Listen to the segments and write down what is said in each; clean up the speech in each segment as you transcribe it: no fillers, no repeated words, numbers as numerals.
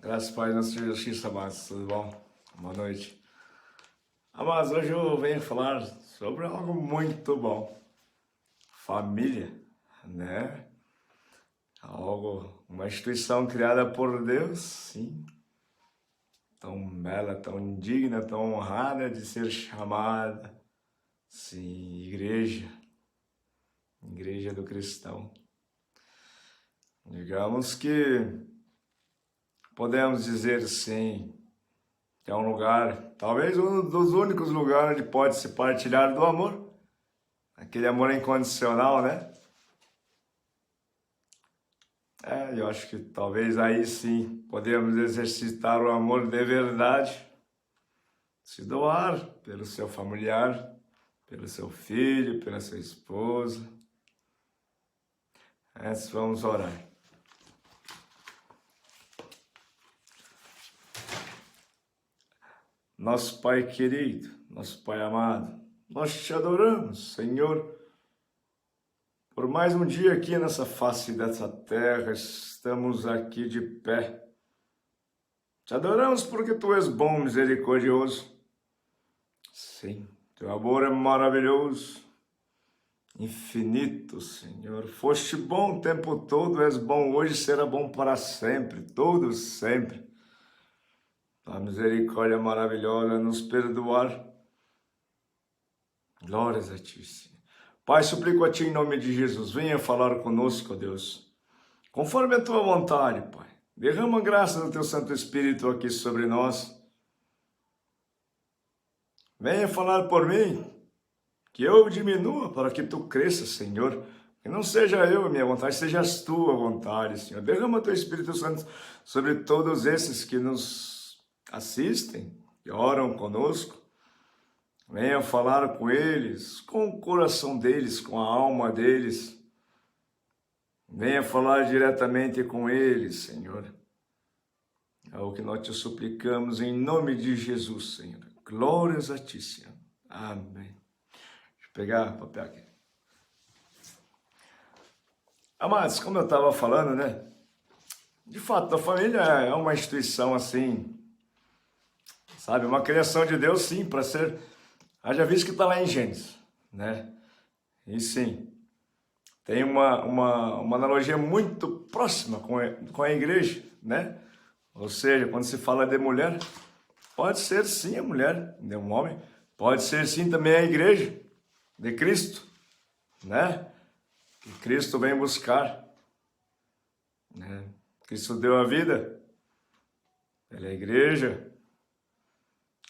Graças a Pai, nosso Senhor Jesus, amados, tudo bom? Boa noite. Amados, hoje eu venho falar sobre algo muito bom. Família, né? Uma instituição criada por Deus, sim. Tão bela, tão digna, tão honrada de ser chamada, sim, igreja. Igreja do cristão. Digamos que podemos dizer sim, que é um lugar, talvez um dos únicos lugares onde pode se partilhar do amor, aquele amor incondicional, né? Eu acho que talvez aí sim podemos exercitar o amor de verdade, se doar pelo seu familiar, pelo seu filho, pela sua esposa. Antes vamos orar. Nosso Pai querido, nosso Pai amado, nós te adoramos, Senhor, por mais um dia aqui nessa face dessa terra, estamos aqui de pé. Te adoramos porque Tu és bom, misericordioso. Sim, Teu amor é maravilhoso, infinito, Senhor. Foste bom o tempo todo, és bom hoje, será bom para sempre, todos sempre. A misericórdia maravilhosa, nos perdoar. Glórias a Ti, Senhor. Pai, suplico a Ti em nome de Jesus, venha falar conosco, ó Deus, conforme a Tua vontade, Pai. Derrama a graça do Teu Santo Espírito aqui sobre nós. Venha falar por mim, que eu diminua para que Tu cresças, Senhor. Que não seja eu a minha vontade, seja a Tua vontade, Senhor. Derrama o Teu Espírito Santo sobre todos esses que nos assistem, que oram conosco. Venha falar com eles, com o coração deles, com a alma deles. Venha falar diretamente com eles, Senhor. É o que nós te suplicamos em nome de Jesus, Senhor. Glórias a Ti, Senhor. Amém. Deixa eu pegar o papel aqui. Amados, como eu estava falando, né? De fato, a família é uma instituição assim, sabe? Uma criação de Deus, sim, para ser... Haja visto que está lá em Gênesis, né? E sim, tem uma analogia muito próxima com a igreja, né? Ou seja, quando se fala de mulher, pode ser sim a mulher, de um homem, pode ser sim também a igreja de Cristo, né? Que Cristo vem buscar, né? Cristo deu a vida pela igreja.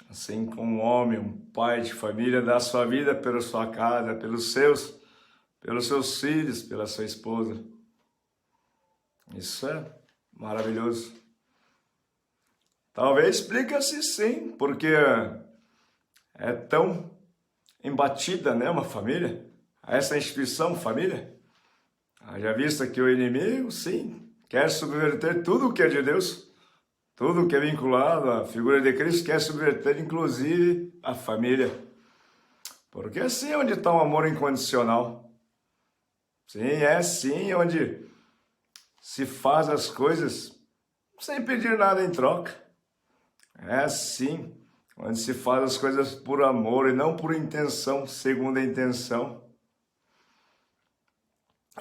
Assim como um homem, um pai de família dá a sua vida pela sua casa, pelos seus filhos, pela sua esposa. Isso é maravilhoso. Talvez explica-se sim, porque é tão embatida, né, uma família, essa instituição, família. Já visto que o inimigo, sim, quer subverter tudo o que é de Deus. Tudo que é vinculado à figura de Cristo quer subverter, inclusive, a família. Porque assim é onde está o amor incondicional. Sim, é sim onde se faz as coisas sem pedir nada em troca. É assim onde se faz as coisas por amor e não por intenção, segunda intenção.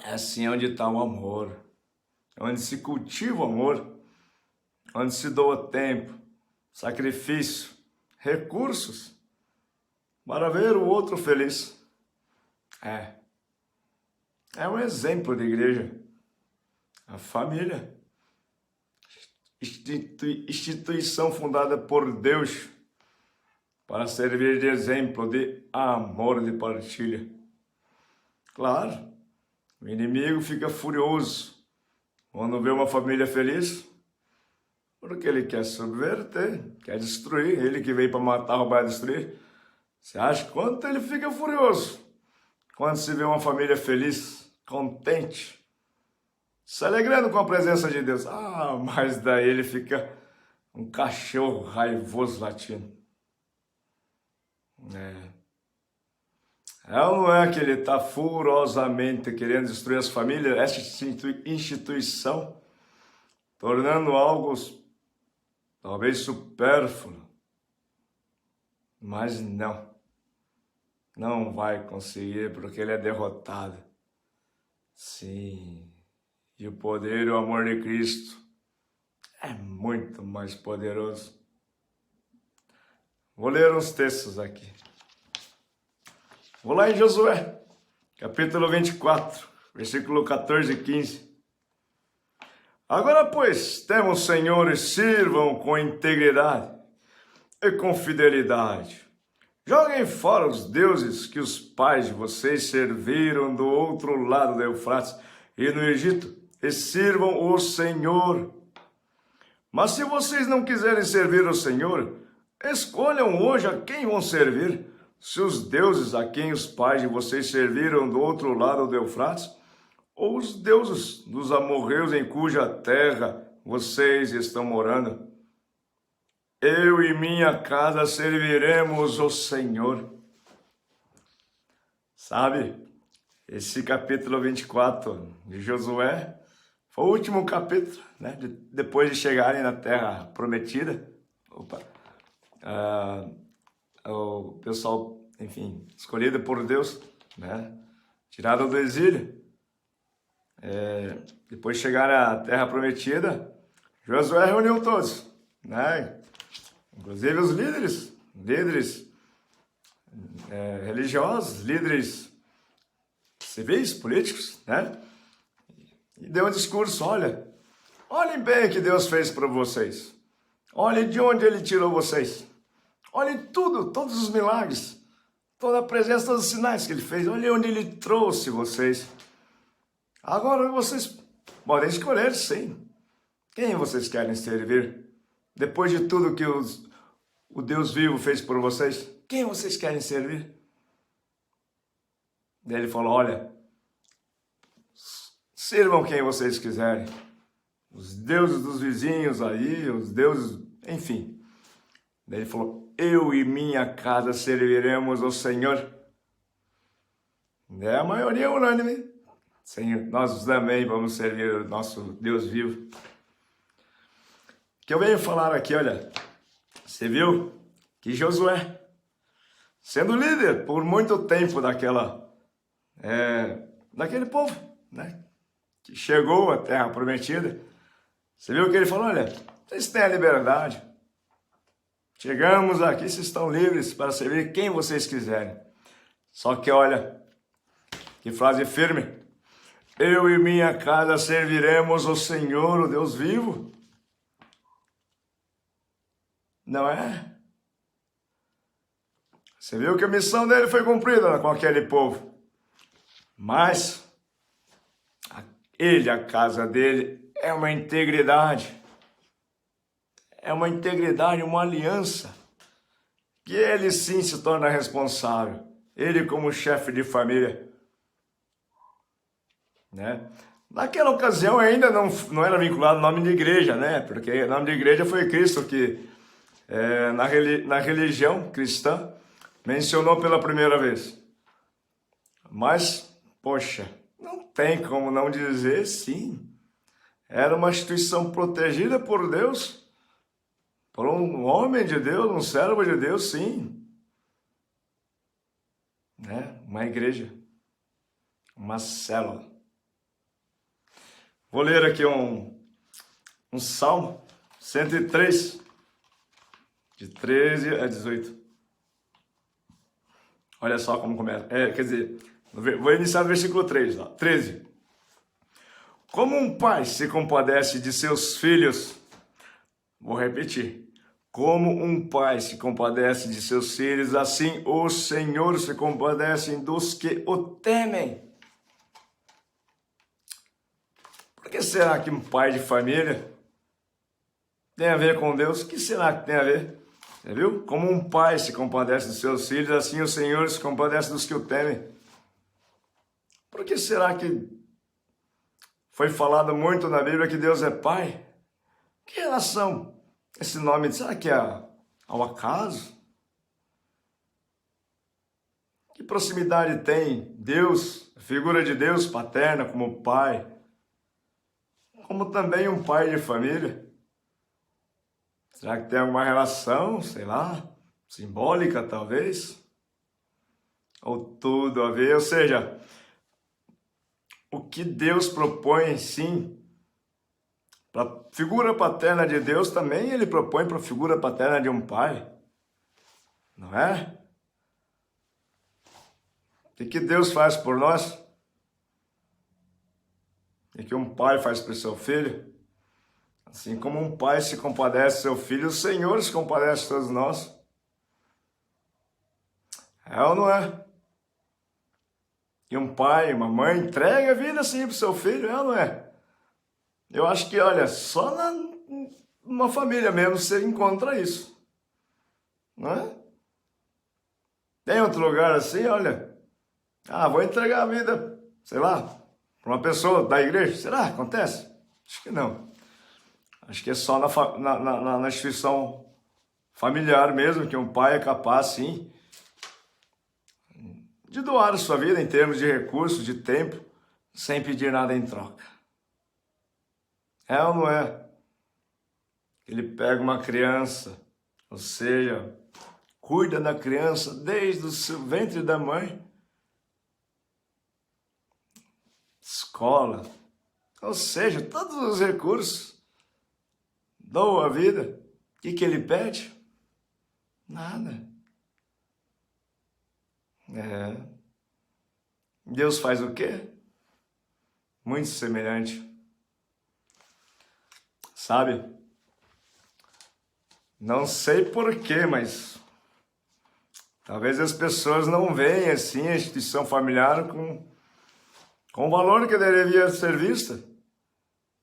É assim onde está o amor. Onde se cultiva o amor. Onde se doa tempo, sacrifício, recursos, para ver o outro feliz. É um exemplo de igreja. A família, instituição fundada por Deus, para servir de exemplo de amor, de partilha. Claro, o inimigo fica furioso quando vê uma família feliz, porque ele quer subverter, quer destruir, ele que veio para matar, roubar e destruir. Você acha quanto ele fica furioso quando se vê uma família feliz, contente, se alegrando com a presença de Deus? Mas daí ele fica um cachorro raivoso latindo. Não é que ele está furosamente querendo destruir as famílias, essa instituição, tornando algo talvez supérfluo, mas não vai conseguir, porque ele é derrotado. Sim, e o poder e o amor de Cristo é muito mais poderoso. Vou ler uns textos aqui. Vou lá em Josué, capítulo 24, versículo 14 e 15. Agora, pois, temam o Senhor e sirvam com integridade e com fidelidade. Joguem fora os deuses que os pais de vocês serviram do outro lado do Eufrates e no Egito, e sirvam o Senhor. Mas se vocês não quiserem servir o Senhor, escolham hoje a quem vão servir, se os deuses a quem os pais de vocês serviram do outro lado do Eufrates, ou os deuses dos amorreus em cuja terra vocês estão morando. Eu e minha casa serviremos o Senhor. Sabe, esse capítulo 24 de Josué foi o último capítulo, né? Depois de chegarem na terra prometida. O pessoal, enfim, escolhido por Deus, né? Tirado do exílio. Depois de chegar à terra prometida, Josué reuniu todos, né? Inclusive os líderes religiosos, líderes civis, políticos, né? E deu um discurso: olhem bem o que Deus fez para vocês. Olhem de onde Ele tirou vocês. Olhem tudo, todos os milagres, toda a presença, todos os sinais que Ele fez. Olhem onde Ele trouxe vocês. Agora vocês podem escolher, sim, quem vocês querem servir. Depois de tudo que o Deus vivo fez por vocês, quem vocês querem servir? Daí ele falou: olha, sirvam quem vocês quiserem. Os deuses dos vizinhos aí, os deuses, enfim. Daí ele falou: eu e minha casa serviremos ao Senhor. A maioria unânime. Senhor, nós também vamos servir o nosso Deus vivo. Que eu venho falar aqui, olha, você viu que Josué, sendo líder por muito tempo daquele povo, né, que chegou à terra prometida, você viu que ele falou: olha, vocês têm a liberdade, chegamos aqui, vocês estão livres para servir quem vocês quiserem. Só que olha, que frase firme: eu e minha casa serviremos o Senhor, o Deus vivo. Não é? Você viu que a missão dele foi cumprida com aquele povo. Mas a casa dele é uma integridade. É uma integridade, uma aliança. Que ele sim se torna responsável. Ele como chefe de família. Né? Naquela ocasião ainda não era vinculado ao nome de igreja, né? Porque o nome de igreja foi Cristo que na religião cristã mencionou pela primeira vez. Mas, poxa, não tem como não dizer sim. Era uma instituição protegida por Deus, por um homem de Deus, um servo de Deus, sim. Né? Uma igreja, uma célula. Vou ler aqui um Salmo 103, de 13 a 18. Olha só como começa. Quer dizer, vou iniciar no versículo 3, ó, 13. Como um pai se compadece de seus filhos, vou repetir. Como um pai se compadece de seus filhos, assim o Senhor se compadece dos que o temem. Por que será que um pai de família tem a ver com Deus? O que será que tem a ver? Você viu? Como um pai se compadece dos seus filhos, assim o Senhor se compadece dos que o temem. Por que será que foi falado muito na Bíblia que Deus é pai? Que relação esse nome, será que é ao acaso? Que proximidade tem Deus, a figura de Deus paterna como pai, como também um pai de família? Será que tem alguma relação, sei lá, simbólica talvez? Ou tudo a ver? Ou seja, o que Deus propõe, sim, para a figura paterna de Deus, também Ele propõe para a figura paterna de um pai, não é? O que Deus faz por nós? O que um pai faz para o seu filho? Assim como um pai se compadece do seu filho, o Senhor se compadece de todos nós. É ou não é? E um pai, uma mãe entrega a vida assim para o seu filho, é ou não é? Eu acho que, olha, só numa família mesmo você encontra isso. Não é? Tem outro lugar assim, olha, vou entregar a vida, sei lá, para uma pessoa da igreja. Será? Acontece? Acho que não. Acho que é só na instituição familiar mesmo que um pai é capaz, sim, de doar a sua vida em termos de recursos, de tempo, sem pedir nada em troca. É ou não é? Ele pega uma criança, ou seja, cuida da criança desde o seu ventre da mãe, escola, ou seja, todos os recursos, doa a vida. O que ele pede? Nada. Deus faz o quê? Muito semelhante. Sabe? Não sei porquê, mas talvez as pessoas não veem assim a instituição familiar com o valor que deveria ser vista.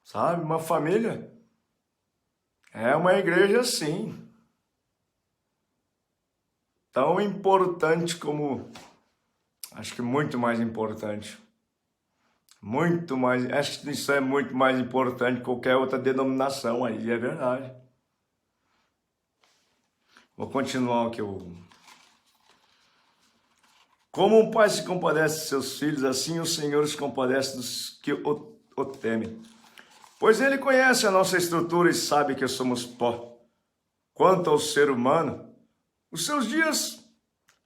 Sabe? Uma família é uma igreja, sim. Tão importante como, acho que muito mais importante. Muito mais, a instituição é muito mais importante que qualquer outra denominação aí, é verdade. Vou continuar aqui. Como um pai se compadece de seus filhos, assim o Senhor se compadece dos que o temem. Pois Ele conhece a nossa estrutura e sabe que somos pó. Quanto ao ser humano, os seus dias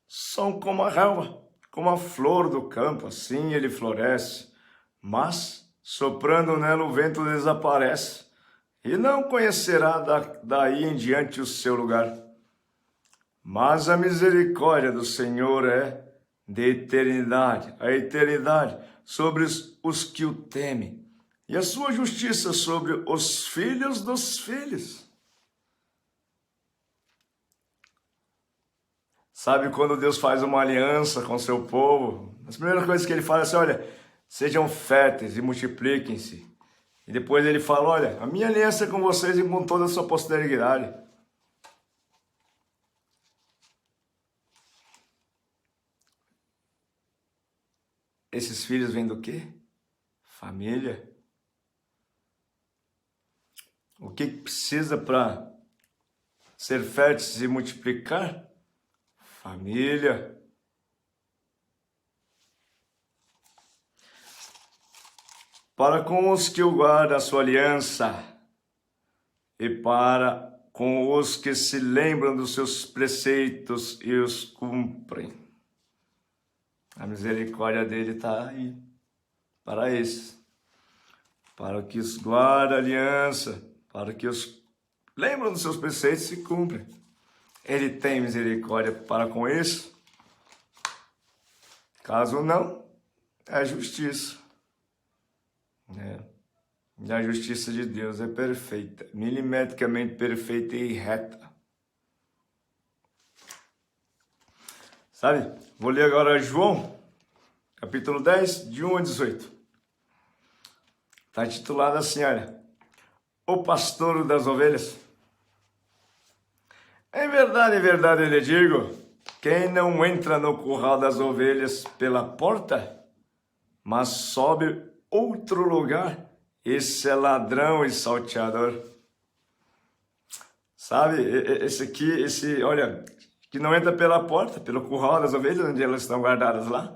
são como a relva, como a flor do campo, assim ele floresce. Mas, soprando nela, o vento desaparece, e não conhecerá daí em diante o seu lugar. Mas a misericórdia do Senhor é de eternidade, a eternidade sobre os que o temem, e a sua justiça sobre os filhos dos filhos. Sabe quando Deus faz uma aliança com o seu povo? As primeiras coisas que ele fala é assim, olha, sejam férteis e multipliquem-se. E depois ele fala, olha, a minha aliança é com vocês e com toda a sua posteridade. Esses filhos vêm do quê? Família. O que precisa para ser férteis e multiplicar? Família. Para com os que o guardam a sua aliança e para com os que se lembram dos seus preceitos e os cumprem. A misericórdia dele está aí para esses, para que os guardam a aliança, para que os lembram dos seus preceitos e cumprem. Ele tem misericórdia para com isso? Caso não, é justiça. E a justiça de Deus é perfeita, milimetricamente perfeita e reta. Sabe? Vou ler agora João, capítulo 10, de 1 a 18. Está intitulado assim, olha, O Pastor das Ovelhas. Em verdade eu lhe digo, quem não entra no curral das ovelhas pela porta, mas sobe outro lugar, esse é ladrão e salteador. Sabe, olha, que não entra pela porta, pelo curral das ovelhas, onde elas estão guardadas lá.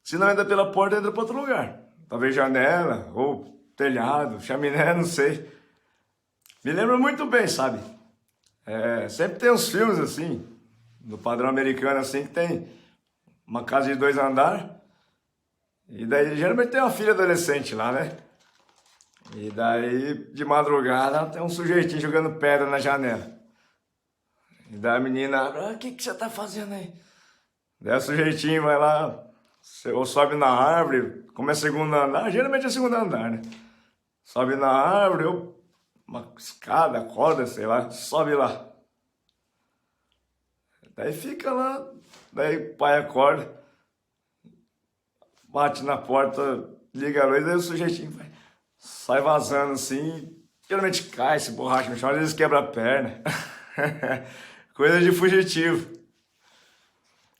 Se não entra pela porta, entra para outro lugar. Talvez janela, ou telhado, chaminé, não sei. Me lembro muito bem, sabe? Sempre tem uns filmes assim, do padrão americano assim, que tem uma casa de 2 andares, e daí geralmente tem uma filha adolescente lá, né? E daí, de madrugada, tem um sujeitinho jogando pedra na janela. E daí a menina abre, o que você tá fazendo aí? Daí o sujeitinho vai lá, ou sobe na árvore, como é segundo andar, geralmente é segundo andar, né? Sobe na árvore, ou uma escada, corda, sei lá, sobe lá. Daí fica lá, daí o pai acorda, bate na porta, liga a luz, daí o sujeitinho vai, sai vazando assim, geralmente cai, se borracha no chão, às vezes quebra a perna. Coisa de fugitivo.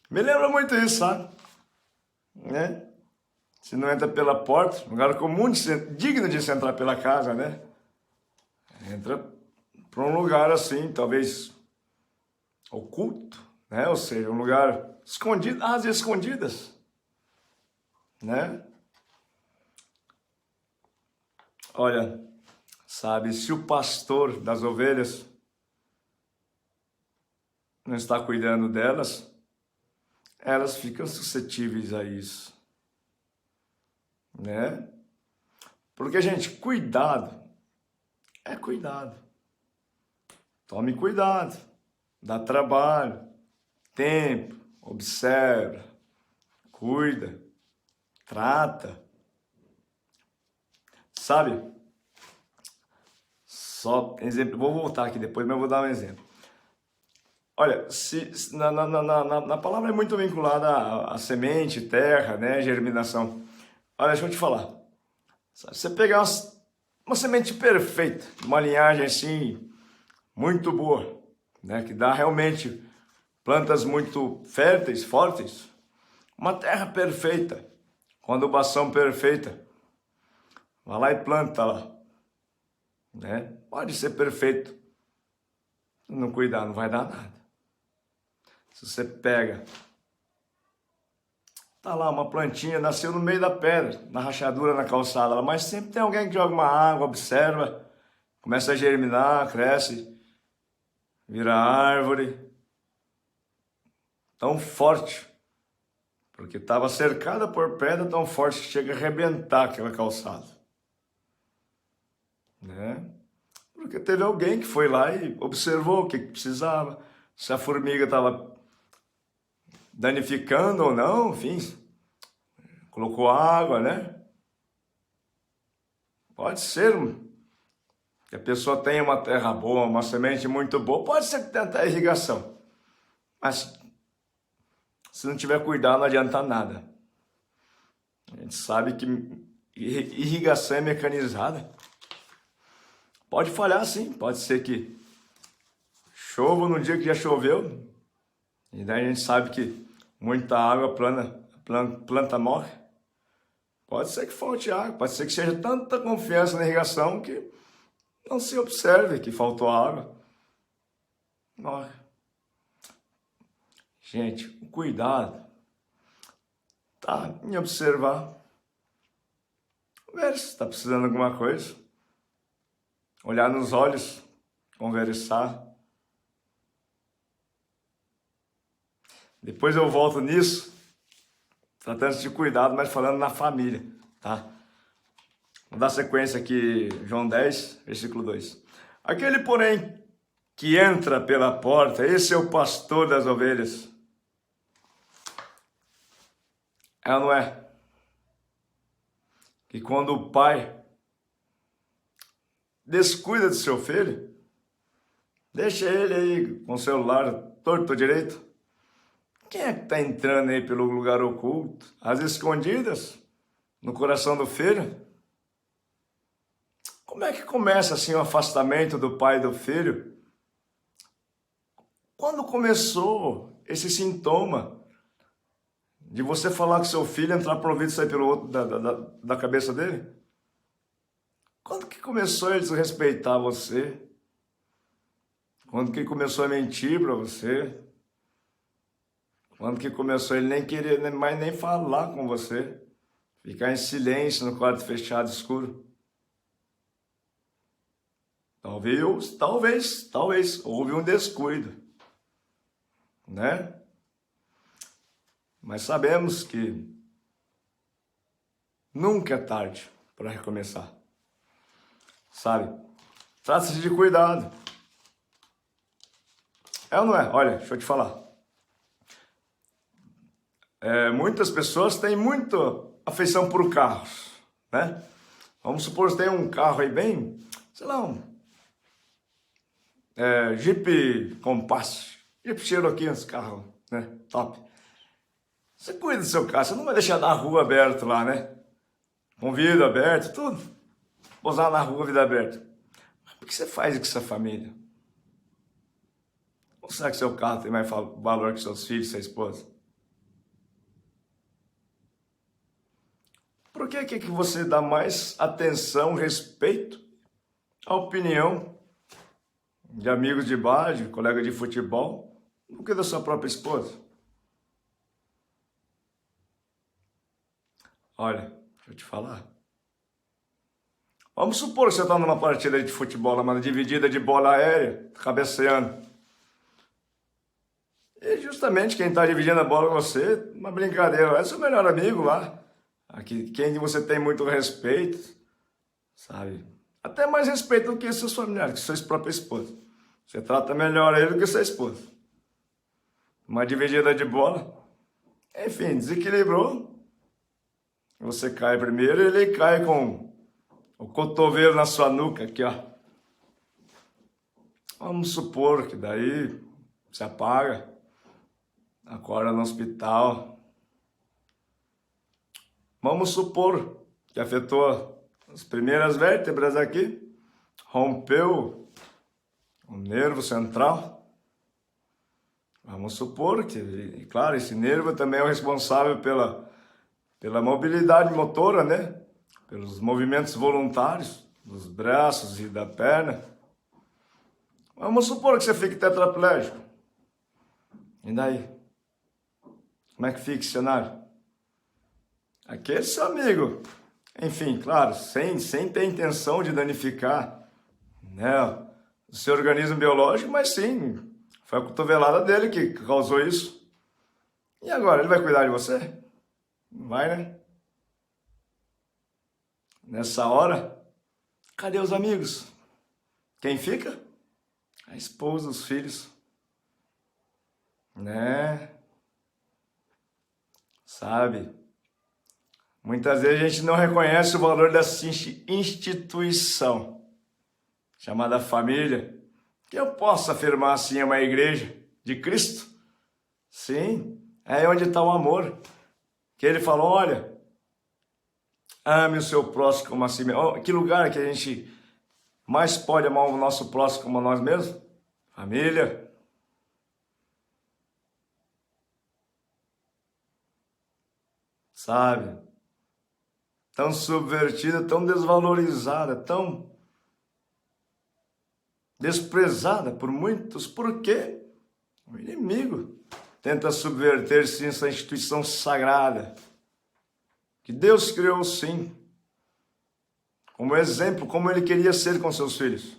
Me lembra muito isso, sabe? Né? Se não entra pela porta, lugar comum, digno de se entrar pela casa, né? Entra para um lugar assim, talvez oculto, né? Ou seja, um lugar escondido, às escondidas, né? Olha, sabe, se o pastor das ovelhas não está cuidando delas, elas ficam suscetíveis a isso, né? Porque, gente, cuidado é cuidado. Tome cuidado, dá trabalho, tempo, observa, cuida, trata. Sabe? Só exemplo, vou voltar aqui depois, mas eu vou dar um exemplo. Olha, na palavra é muito vinculada a semente, terra, né, germinação. Olha, deixa eu te falar. Se você pegar uma semente perfeita, uma linhagem assim, muito boa, né, que dá realmente plantas muito férteis, fortes, uma terra perfeita, com adubação perfeita, vai lá e planta lá, né? Pode ser perfeito, se não cuidar, não vai dar nada. Se você pega, tá lá uma plantinha, nasceu no meio da pedra, na rachadura, na calçada, mas sempre tem alguém que joga uma água, observa, começa a germinar, cresce, vira árvore, tão forte, porque estava cercada por pedra tão forte que chega a arrebentar aquela calçada, né? Porque teve alguém que foi lá e observou o que precisava, se a formiga estava danificando ou não, enfim, colocou água, né? Pode ser que a pessoa tenha uma terra boa, uma semente muito boa, pode ser que tenha até irrigação, mas se não tiver cuidado não adianta nada. A gente sabe que irrigação é mecanizada. Pode falhar sim, pode ser que chova no dia que já choveu, e daí a gente sabe que muita água planta morre. Pode ser que falte água, pode ser que seja tanta confiança na irrigação que não se observe que faltou água. Morre. Gente, o cuidado tá em observar, ver se está precisando de alguma coisa, olhar nos olhos, conversar. Depois eu volto nisso, tratando de cuidado, mas falando na família, tá? Vou dar sequência aqui, João 10, versículo 2. Aquele, porém, que entra pela porta, esse é o pastor das ovelhas. É ou não é? Que quando o pai descuida do seu filho, deixa ele aí com o celular torto direito. Quem é que está entrando aí pelo lugar oculto, às escondidas, no coração do filho? Como é que começa assim o afastamento do pai e do filho? Quando começou esse sintoma de você falar com seu filho, entrar por um ouvido e sair pelo outro da cabeça dele? Quando que começou ele a desrespeitar você? Quando que começou a mentir para você? Quando que começou ele nem querer mais nem falar com você? Ficar em silêncio no quarto fechado, escuro? Talvez houve um descuido, né? Mas sabemos que nunca é tarde para recomeçar, sabe? Trata-se de cuidado. É ou não é? Olha, deixa eu te falar. Muitas pessoas têm muita afeição por carros, né? Vamos supor que tem um carro aí bem, sei lá, Jeep Compass, Jeep Cherokee, esse carro, né? Top. Você cuida do seu carro, você não vai deixar na rua aberto lá, né? Com vidro aberto, tudo. Posar na rua, vida aberta. Mas por que você faz isso com sua família? Ou será que seu carro tem mais valor que seus filhos, sua esposa? Por que você dá mais atenção, respeito à opinião de amigos de bar, de colega de futebol, do que da sua própria esposa? Olha, deixa eu te falar. Vamos supor que você está numa partida de futebol, numa dividida de bola aérea, cabeceando. E justamente quem está dividindo a bola com você, uma brincadeira, é seu melhor amigo lá, quem você tem muito respeito, sabe? Até mais respeito do que seus familiares, que sua própria esposa. Você trata melhor ele do que sua esposa. Uma dividida de bola, enfim, desequilibrou. Você cai primeiro e ele cai com o cotovelo na sua nuca aqui, ó. Vamos supor que daí se apaga, acorda no hospital. Vamos supor que afetou as primeiras vértebras aqui, rompeu o nervo central. Vamos supor que, claro, esse nervo também é o responsável pela mobilidade motora, né? Pelos movimentos voluntários dos braços e da perna. Vamos supor que você fique tetraplégico. E daí? Como é que fica esse cenário? Aquele seu amigo, enfim, claro, sem ter intenção de danificar, né, o seu organismo biológico, mas sim, foi a cotovelada dele que causou isso. E agora, ele vai cuidar de você? Não vai, né? Nessa hora, cadê os amigos? Quem fica? A esposa, os filhos. Né? Sabe? Muitas vezes a gente não reconhece o valor dessa instituição chamada família, que eu posso afirmar assim é uma igreja de Cristo. Sim, é onde está o amor. Que ele falou, olha, ame o seu próximo como a si mesmo. Que lugar que a gente mais pode amar o nosso próximo como a nós mesmos? Família. Sabe? Tão subvertida, tão desvalorizada, tão desprezada por muitos. Por quê? O inimigo tenta subverter, sim, essa instituição sagrada que Deus criou, sim, como exemplo, como ele queria ser com seus filhos.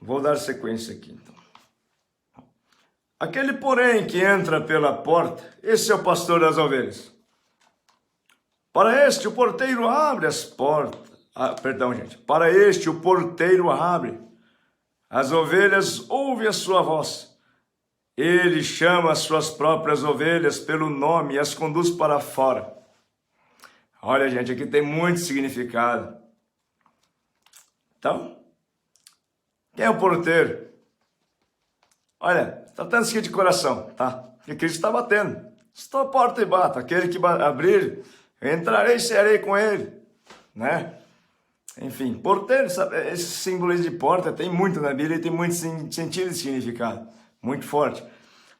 Vou dar sequência aqui, então. Aquele, porém, que entra pela porta, esse é o pastor das ovelhas. Para este, o porteiro abre as portas. Para este, o porteiro abre. As ovelhas ouvem a sua voz. Ele chama as suas próprias ovelhas pelo nome e as conduz para fora. Olha, gente, aqui tem muito significado. Então, quem é o porteiro? Olha, tratando-se aqui de coração, tá? Porque Cristo está batendo. Estou à porta e bato. Aquele que abrir, entrarei e serei com ele, né? Enfim, porteiro, sabe? Esse símbolo de porta tem muito na Bíblia e tem muito sentido e significado. Muito forte.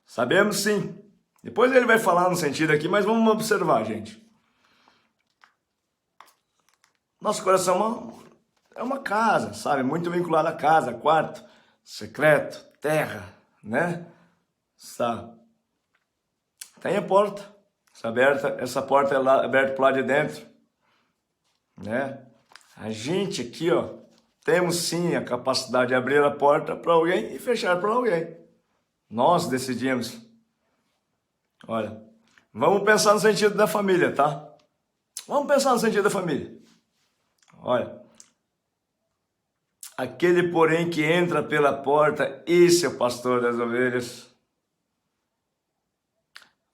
Sabemos, sim. Depois ele vai falar no sentido aqui, mas vamos observar, gente. Nosso coração é uma casa, sabe? Muito vinculado à casa, quarto, secreto, terra, né? Está. Tem a porta. Essa porta é aberta para lá de dentro, né? A gente aqui, ó, temos sim a capacidade de abrir a porta para alguém e fechar para alguém. Nós decidimos. Olha, vamos pensar no sentido da família, tá? Vamos pensar no sentido da família. Olha, aquele, porém, que entra pela porta, esse é o pastor das ovelhas.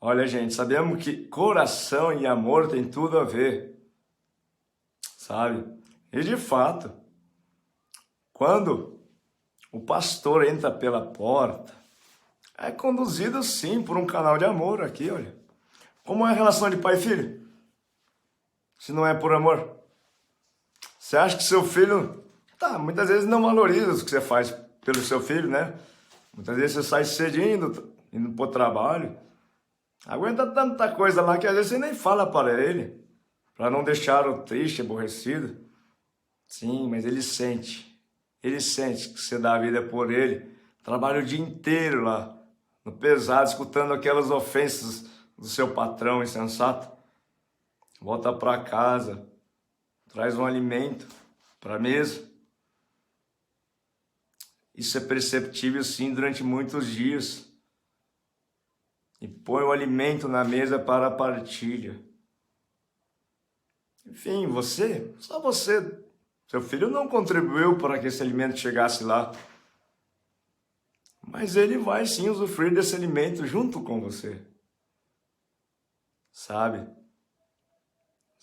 Olha, gente, sabemos que coração e amor tem tudo a ver, sabe? E de fato, quando o pastor entra pela porta, é conduzido sim por um canal de amor aqui, olha. Como é a relação de pai e filho? Se não é por amor. Você acha que seu filho, muitas vezes não valoriza o que você faz pelo seu filho, né? Muitas vezes você sai cedinho, indo pro trabalho, aguenta tanta coisa lá que às vezes você nem fala para ele, para não deixá-lo triste, aborrecido. Sim, mas ele sente que você dá a vida por ele, trabalha o dia inteiro lá, no pesado, escutando aquelas ofensas do seu patrão insensato. Volta para casa, traz um alimento para a mesa. Isso é perceptível sim durante muitos dias. E põe o alimento na mesa para a partilha. Enfim, só você, seu filho não contribuiu para que esse alimento chegasse lá. Mas ele vai sim usufruir desse alimento junto com você. Sabe?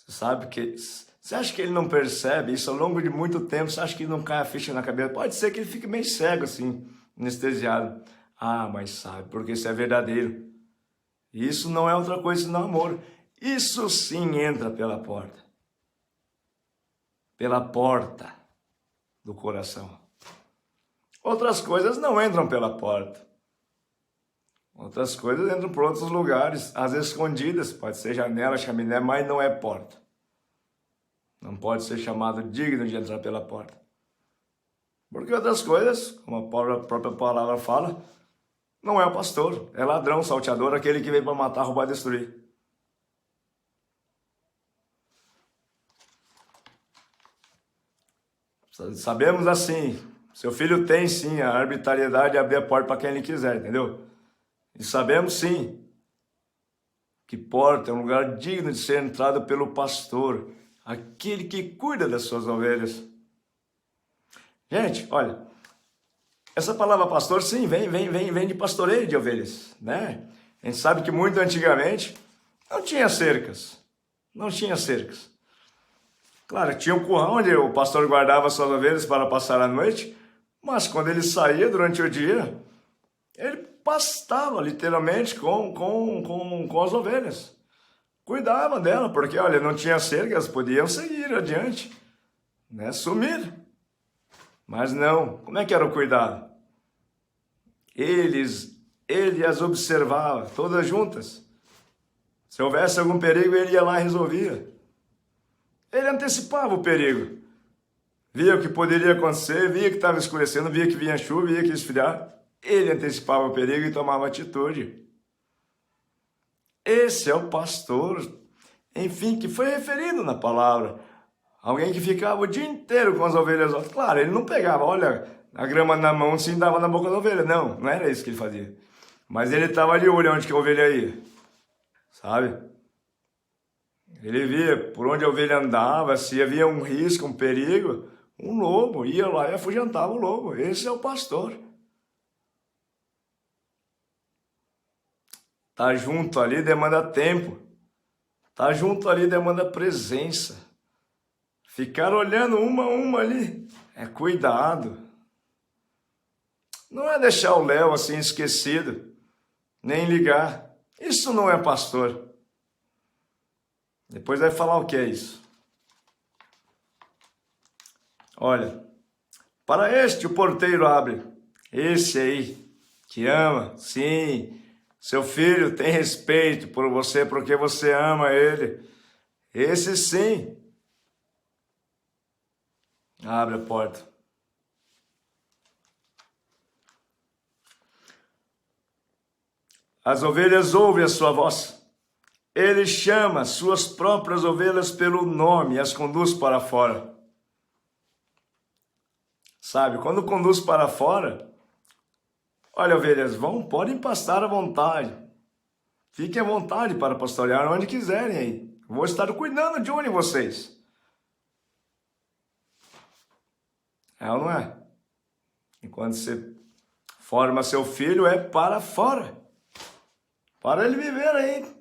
Você acha que ele não percebe isso ao longo de muito tempo? Você acha que não cai a ficha na cabeça? Pode ser que ele fique meio cego assim, anestesiado. Mas sabe, porque isso é verdadeiro. Isso não é outra coisa senão amor. Isso sim entra pela porta. Pela porta do coração. Outras coisas não entram pela porta. Outras coisas entram por outros lugares, às vezes escondidas. Pode ser janela, chaminé, mas não é porta. Não pode ser chamado digno de entrar pela porta. Porque outras coisas, como a própria palavra fala, não é o pastor, é ladrão, salteador, aquele que veio para matar, roubar e destruir. Sabemos assim, seu filho tem sim a arbitrariedade de abrir a porta para quem ele quiser, entendeu? E sabemos sim que porta é um lugar digno de ser entrado pelo pastor, aquele que cuida das suas ovelhas. Gente, olha, essa palavra pastor, sim, vem de pastoreio de ovelhas, né? A gente sabe que muito antigamente não tinha cercas. Claro, tinha um curral onde o pastor guardava suas ovelhas para passar a noite, mas quando ele saía durante o dia, ele pastava literalmente com as ovelhas. Cuidava dela, porque olha, não tinha cercas, podiam seguir adiante, né? Sumir. Mas não, como é que era o cuidado? Ele as observava, todas juntas. Se houvesse algum perigo, ele ia lá e resolvia. Ele antecipava o perigo. Via o que poderia acontecer, via que estava escurecendo, via que vinha chuva, via que ia esfriar. Ele antecipava o perigo e tomava atitude. Esse é o pastor, enfim, que foi referido na palavra. Alguém que ficava o dia inteiro com as ovelhas. Claro, ele não pegava, olha, a grama na mão assim dava na boca da ovelha. Não era isso que ele fazia. Mas ele estava de olho onde que a ovelha ia, sabe? Ele via por onde a ovelha andava, se havia um risco, um perigo, um lobo ia lá e afugentava o lobo. Esse é o pastor. Tá junto ali demanda tempo. Tá junto ali demanda presença. Ficar olhando uma a uma ali é cuidado. Não é deixar o Léo assim esquecido, nem ligar. Isso não é pastor. Depois vai falar o que é isso. Olha, para este o porteiro abre. Esse aí, que ama, sim. Seu filho tem respeito por você porque você ama ele. Esse sim. Abre a porta. As ovelhas ouvem a sua voz. Ele chama suas próprias ovelhas pelo nome e as conduz para fora. sabe? Quando conduz para fora, olha, ovelhas, podem pastar à vontade. Fiquem à vontade para pastorear onde quiserem aí. Vou estar cuidando de onde vocês. É ou não é? E quando você forma seu filho, é para fora. Para ele viver aí.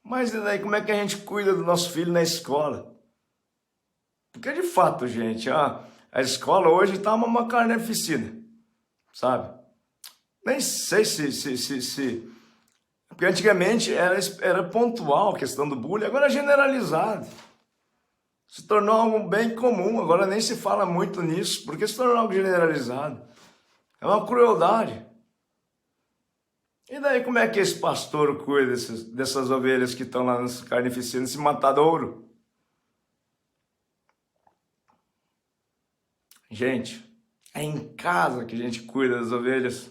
Mas e daí, como é que a gente cuida do nosso filho na escola? Porque de fato, gente, a escola hoje está uma carneficina, sabe? Nem sei se... Porque antigamente era pontual a questão do bullying, agora é generalizado. Se tornou algo bem comum, agora nem se fala muito nisso, porque se tornou algo generalizado. É uma crueldade. E daí como é que esse pastor cuida dessas ovelhas que estão lá nessa carnificina, nesse matadouro? Gente, é em casa que a gente cuida das ovelhas.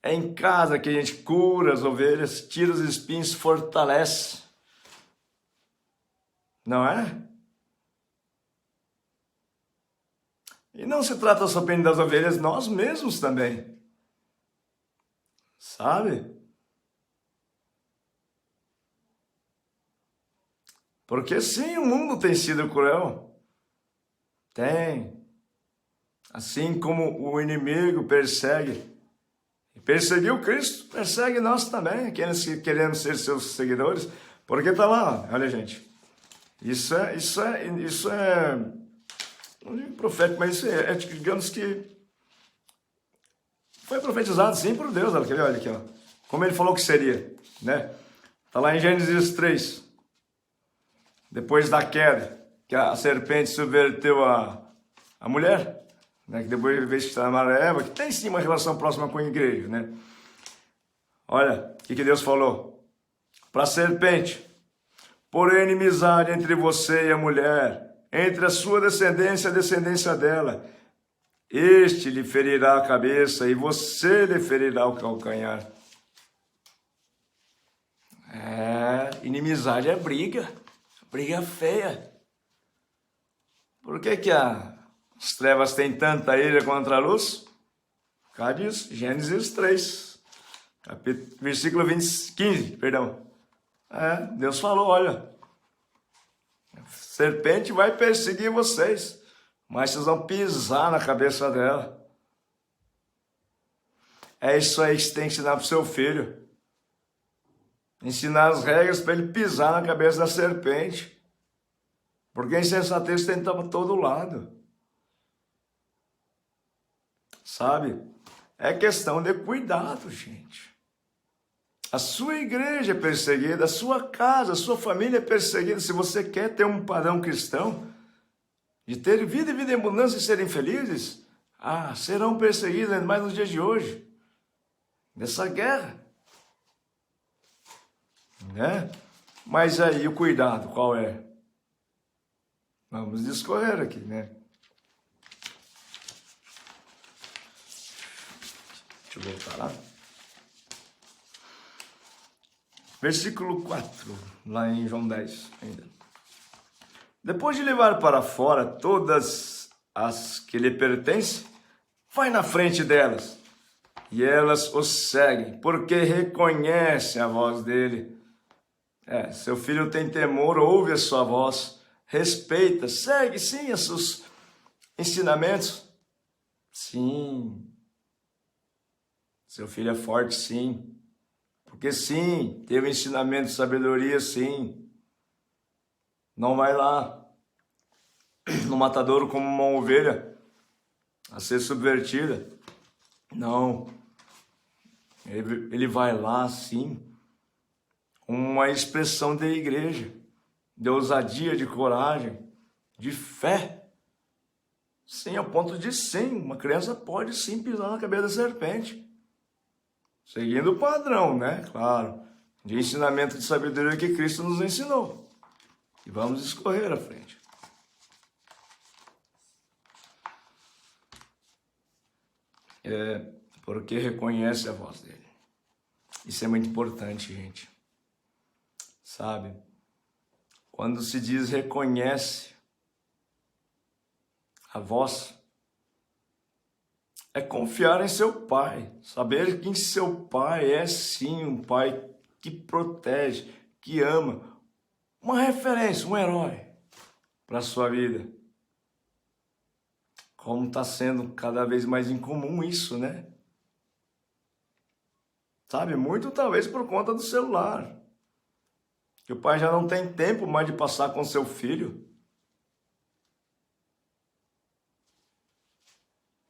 É em casa que a gente cura as ovelhas, tira os espinhos, fortalece. Não é? E não se trata somente das ovelhas, nós mesmos também. Sabe? Porque sim, o mundo tem sido cruel. Tem. Assim como o inimigo persegue. Perseguiu Cristo, persegue nós também, aqueles que queremos ser seus seguidores. Porque tá lá, olha gente. Isso é, não digo profético, mas isso digamos que foi profetizado sim por Deus, olha aqui, ó. Como ele falou que seria, né? Tá lá em Gênesis 3. Depois da queda, que a serpente subverteu a mulher, né? Que depois veio que chamaram Eva, que tem sim uma relação próxima com a igreja, né? Olha, o que Deus falou? Para a serpente, porém inimizade entre você e a mulher, entre a sua descendência e a descendência dela. Este lhe ferirá a cabeça e você lhe ferirá o calcanhar. Inimizade é briga feia. Por que as trevas têm tanta ira contra a luz? Por causa disso, Gênesis 3, versículo 15, perdão. Deus falou, olha, a serpente vai perseguir vocês, mas vocês vão pisar na cabeça dela. É isso aí que você tem que ensinar para o seu filho. Ensinar as regras para ele pisar na cabeça da serpente. Porque a insensatez tem para todo lado. Sabe? É questão de cuidado, gente. A sua igreja é perseguida, a sua casa, a sua família é perseguida. Se você quer ter um padrão cristão, de ter vida e vida em abundância e serem felizes, serão perseguidos, ainda mais nos dias de hoje, nessa guerra. Né? Mas aí o cuidado, qual é? Vamos discorrer aqui, né? Deixa eu voltar lá. Versículo 4, lá em João 10 ainda. Depois de levar para fora todas as que lhe pertencem, vai na frente delas, e elas o seguem, porque reconhecem a voz dele. Seu filho tem temor, ouve a sua voz, respeita, segue sim os seus ensinamentos. Sim. Seu filho é forte, sim. Porque sim, teve ensinamento de sabedoria, sim. Não vai lá no matadouro como uma ovelha a ser subvertida. Não. Ele vai lá, sim, uma expressão de igreja, de ousadia, de coragem, de fé. Sim, ao ponto de sim, uma criança pode sim pisar na cabeça da serpente. Seguindo o padrão, né? Claro, de ensinamento de sabedoria que Cristo nos ensinou. E vamos escorrer à frente. Porque reconhece a voz dele. Isso é muito importante, gente. Sabe? Quando se diz reconhece a vós, é confiar em seu pai, saber que seu pai é sim um pai que protege, que ama, uma referência, um herói para a sua vida. Como está sendo cada vez mais incomum isso, né? Sabe, muito talvez por conta do celular. Que o pai já não tem tempo mais de passar com seu filho.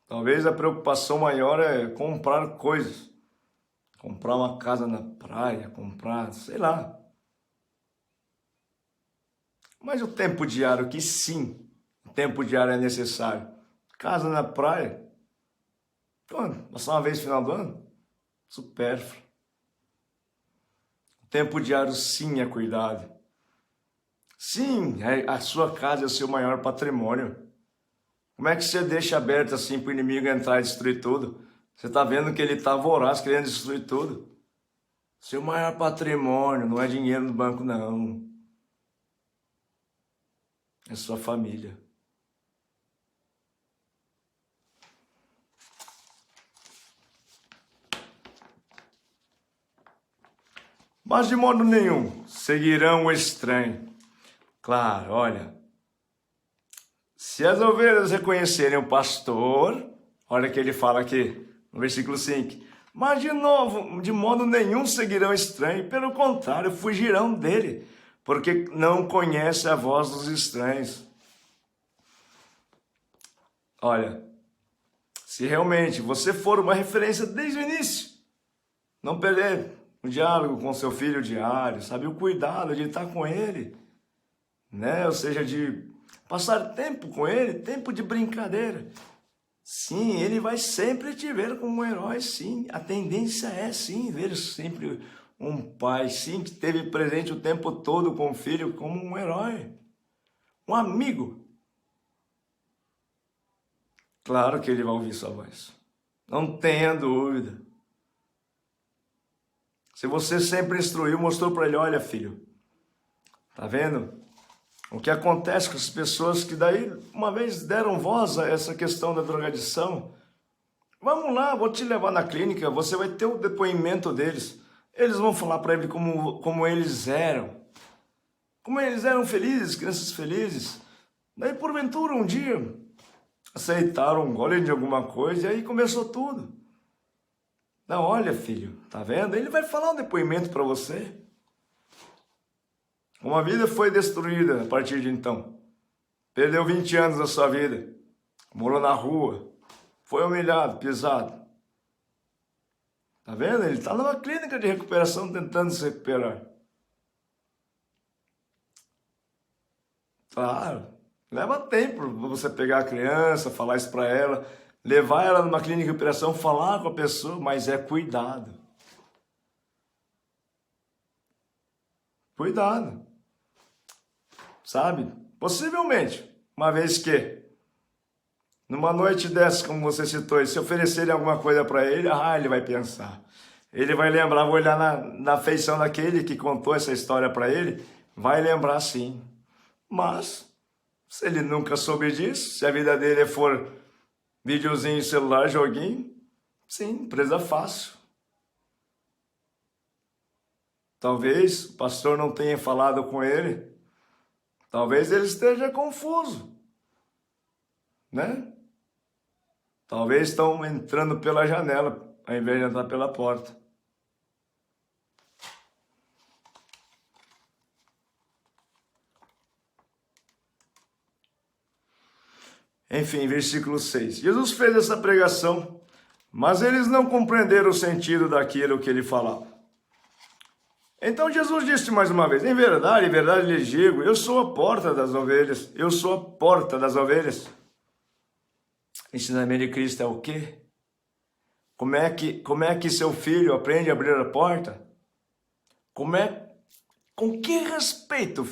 Talvez a preocupação maior é comprar coisas. Comprar uma casa na praia, comprar, sei lá. Mas o tempo diário, que sim, o tempo diário é necessário. Casa na praia, quando? Passar uma vez no final do ano? Supérfluo. O tempo diário sim é cuidado. Sim, a sua casa é o seu maior patrimônio. Como é que você deixa aberto assim para o inimigo entrar e destruir tudo? Você está vendo que ele está voraz, querendo destruir tudo. Seu maior patrimônio não é dinheiro no banco, não. É sua família. Mas de modo nenhum seguirão o estranho. Claro, olha. Se as ovelhas reconhecerem o pastor, olha o que ele fala aqui no versículo 5. Mas de novo, de modo nenhum seguirão estranho, pelo contrário, fugirão dele, porque não conhece a voz dos estranhos. Olha, se realmente você for uma referência desde o início, não perder o diálogo com seu filho diário, sabe, o cuidado de estar com ele, né? Ou seja, de passar tempo com ele, tempo de brincadeira. Sim, ele vai sempre te ver como um herói, sim. A tendência é, sim, ver sempre um pai, sim, que esteve presente o tempo todo com o filho como um herói. Um amigo. Claro que ele vai ouvir sua voz. Não tenha dúvida. Se você sempre instruiu, mostrou para ele, olha, filho, tá vendo? O que acontece com as pessoas que daí, uma vez deram voz a essa questão da drogadição, vamos lá, vou te levar na clínica, você vai ter o depoimento deles. Eles vão falar para ele como eles eram. Como eles eram felizes, crianças felizes. Daí, porventura, um dia, aceitaram um gole de alguma coisa e aí começou tudo. Não, olha, filho, tá vendo? Ele vai falar um depoimento para você. Uma vida foi destruída a partir de então. Perdeu 20 anos da sua vida. Morou na rua. Foi humilhado, pisado. Tá vendo? Ele está numa clínica de recuperação tentando se recuperar. Claro, leva tempo para você pegar a criança, falar isso para ela, levar ela numa clínica de recuperação, falar com a pessoa, mas é cuidado. Cuidado. Sabe? Possivelmente, uma vez que, numa noite dessa, como você citou, se oferecerem alguma coisa para ele, ele vai pensar. Ele vai lembrar, vou olhar na feição daquele que contou essa história para ele, vai lembrar sim. Mas, se ele nunca soube disso, se a vida dele for videozinho, celular, joguinho, sim, presa fácil. Talvez o pastor não tenha falado com ele, talvez ele esteja confuso, né? Talvez estão entrando pela janela, ao invés de entrar pela porta. Enfim, versículo 6. Jesus fez essa pregação, mas eles não compreenderam o sentido daquilo que ele falava. Então Jesus disse mais uma vez, em verdade lhes digo, eu sou a porta das ovelhas, eu sou a porta das ovelhas. O ensinamento de Cristo é o quê? Como é que seu filho aprende a abrir a porta? Com que respeito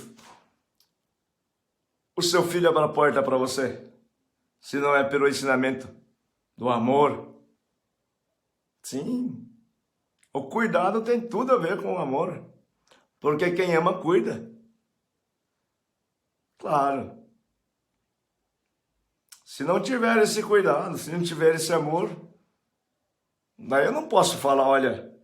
o seu filho abre a porta para você? Se não é pelo ensinamento do amor. Sim. O cuidado tem tudo a ver com o amor. Porque quem ama, cuida. Claro. Se não tiver esse cuidado, se não tiver esse amor, daí eu não posso falar, olha,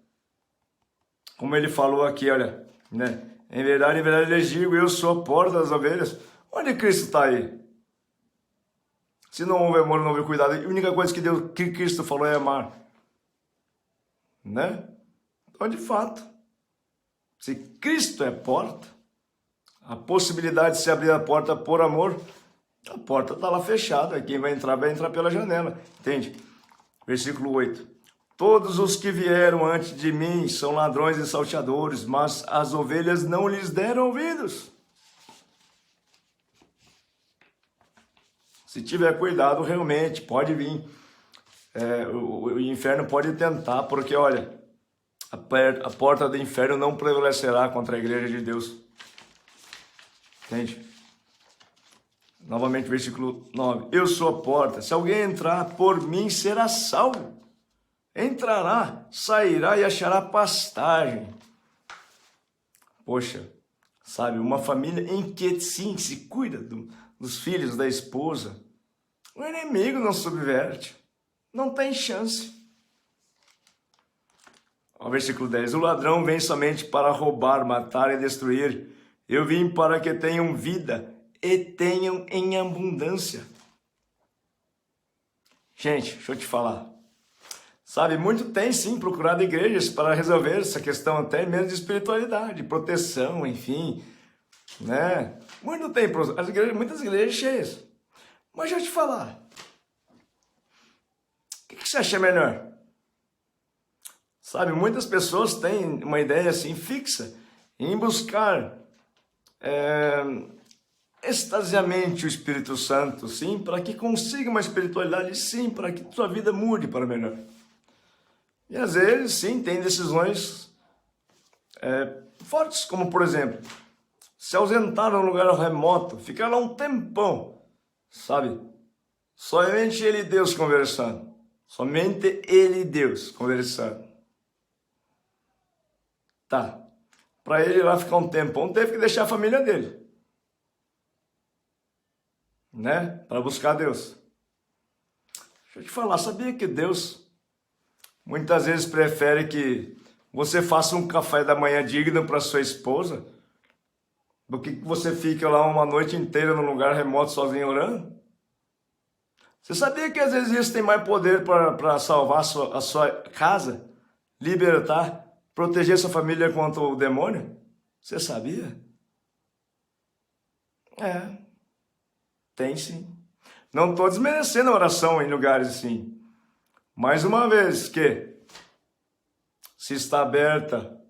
como ele falou aqui, olha, né? Em verdade lhes digo, eu sou a porta das ovelhas. Onde Cristo está aí? Se não houve amor, não houve cuidado. A única coisa que Cristo falou é amar. Né? Então, de fato, se Cristo é porta, a possibilidade de se abrir a porta por amor, a porta está lá fechada. Quem vai entrar pela janela. Entende? Versículo 8. Todos os que vieram antes de mim são ladrões e salteadores, mas as ovelhas não lhes deram ouvidos. Se tiver cuidado, realmente, pode vir. O inferno pode tentar, porque, olha, a porta do inferno não prevalecerá contra a igreja de Deus. Entende? Novamente, versículo 9. Eu sou a porta. Se alguém entrar por mim, será salvo. Entrará, sairá e achará pastagem. Poxa, sabe, uma família em que sim se cuida dos filhos, da esposa, o inimigo não subverte, não tem chance. Ó, versículo 10, o ladrão vem somente para roubar, matar e destruir. Eu vim para que tenham vida e tenham em abundância. Gente, deixa eu te falar. Sabe, muito tem sim procurado igrejas para resolver essa questão até mesmo de espiritualidade, proteção, enfim, né? Muito tem, muitas igrejas cheias. Mas deixa eu te falar, o que você acha melhor? Sabe, muitas pessoas têm uma ideia assim fixa em buscar extasiamente o Espírito Santo, sim, para que consiga uma espiritualidade, sim, para que sua vida mude para melhor. E às vezes, sim, tem decisões fortes, como por exemplo, se ausentar num lugar remoto, ficar lá um tempão, sabe? Somente ele e Deus conversando. Somente ele e Deus conversando. Tá. Para ele ir lá ficar um tempão, teve que deixar a família dele. Né? Para buscar Deus. Deixa eu te falar, sabia que Deus muitas vezes prefere que você faça um café da manhã digno para sua esposa do que você fique lá uma noite inteira num lugar remoto sozinho orando? Você sabia que às vezes isso tem mais poder para salvar a sua casa, libertar, proteger sua família contra o demônio? Você sabia? Tem sim. Não estou desmerecendo a oração em lugares assim. Mais uma vez que se está aberta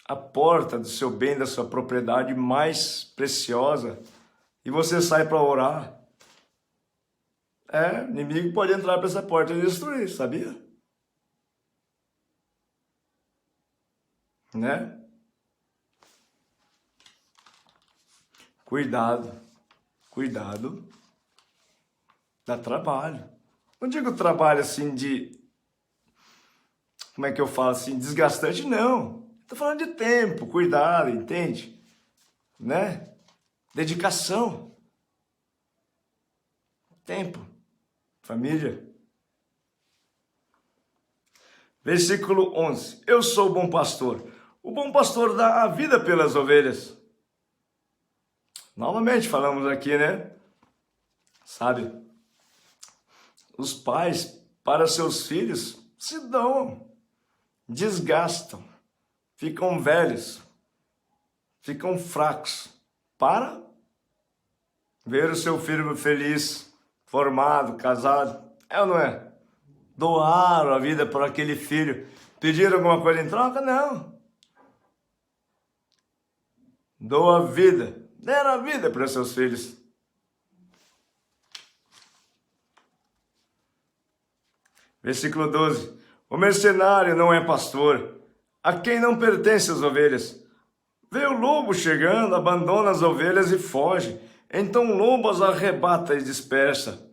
a porta do seu bem, da sua propriedade mais preciosa, e você sai para orar, o inimigo pode entrar por essa porta e destruir, sabia? Né? Cuidado, cuidado, dá trabalho. Não digo trabalho assim como é que eu falo assim, desgastante, não. Estou falando de tempo, cuidado, entende? Né? Dedicação. Tempo. Família. Versículo 11. Eu sou o bom pastor. O bom pastor dá a vida pelas ovelhas. Novamente falamos aqui, né? Sabe? Os pais, para seus filhos, se dão, desgastam, ficam velhos, ficam fracos, para ver o seu filho feliz, formado, casado. É ou não é? Doaram a vida para aquele filho. Pediram alguma coisa em troca? Não. Doa a vida. Deram a vida para seus filhos. Versículo 12. O mercenário não é pastor, a quem não pertence as ovelhas. Vê o lobo chegando, abandona as ovelhas e foge. Então o lobo as arrebata e dispersa.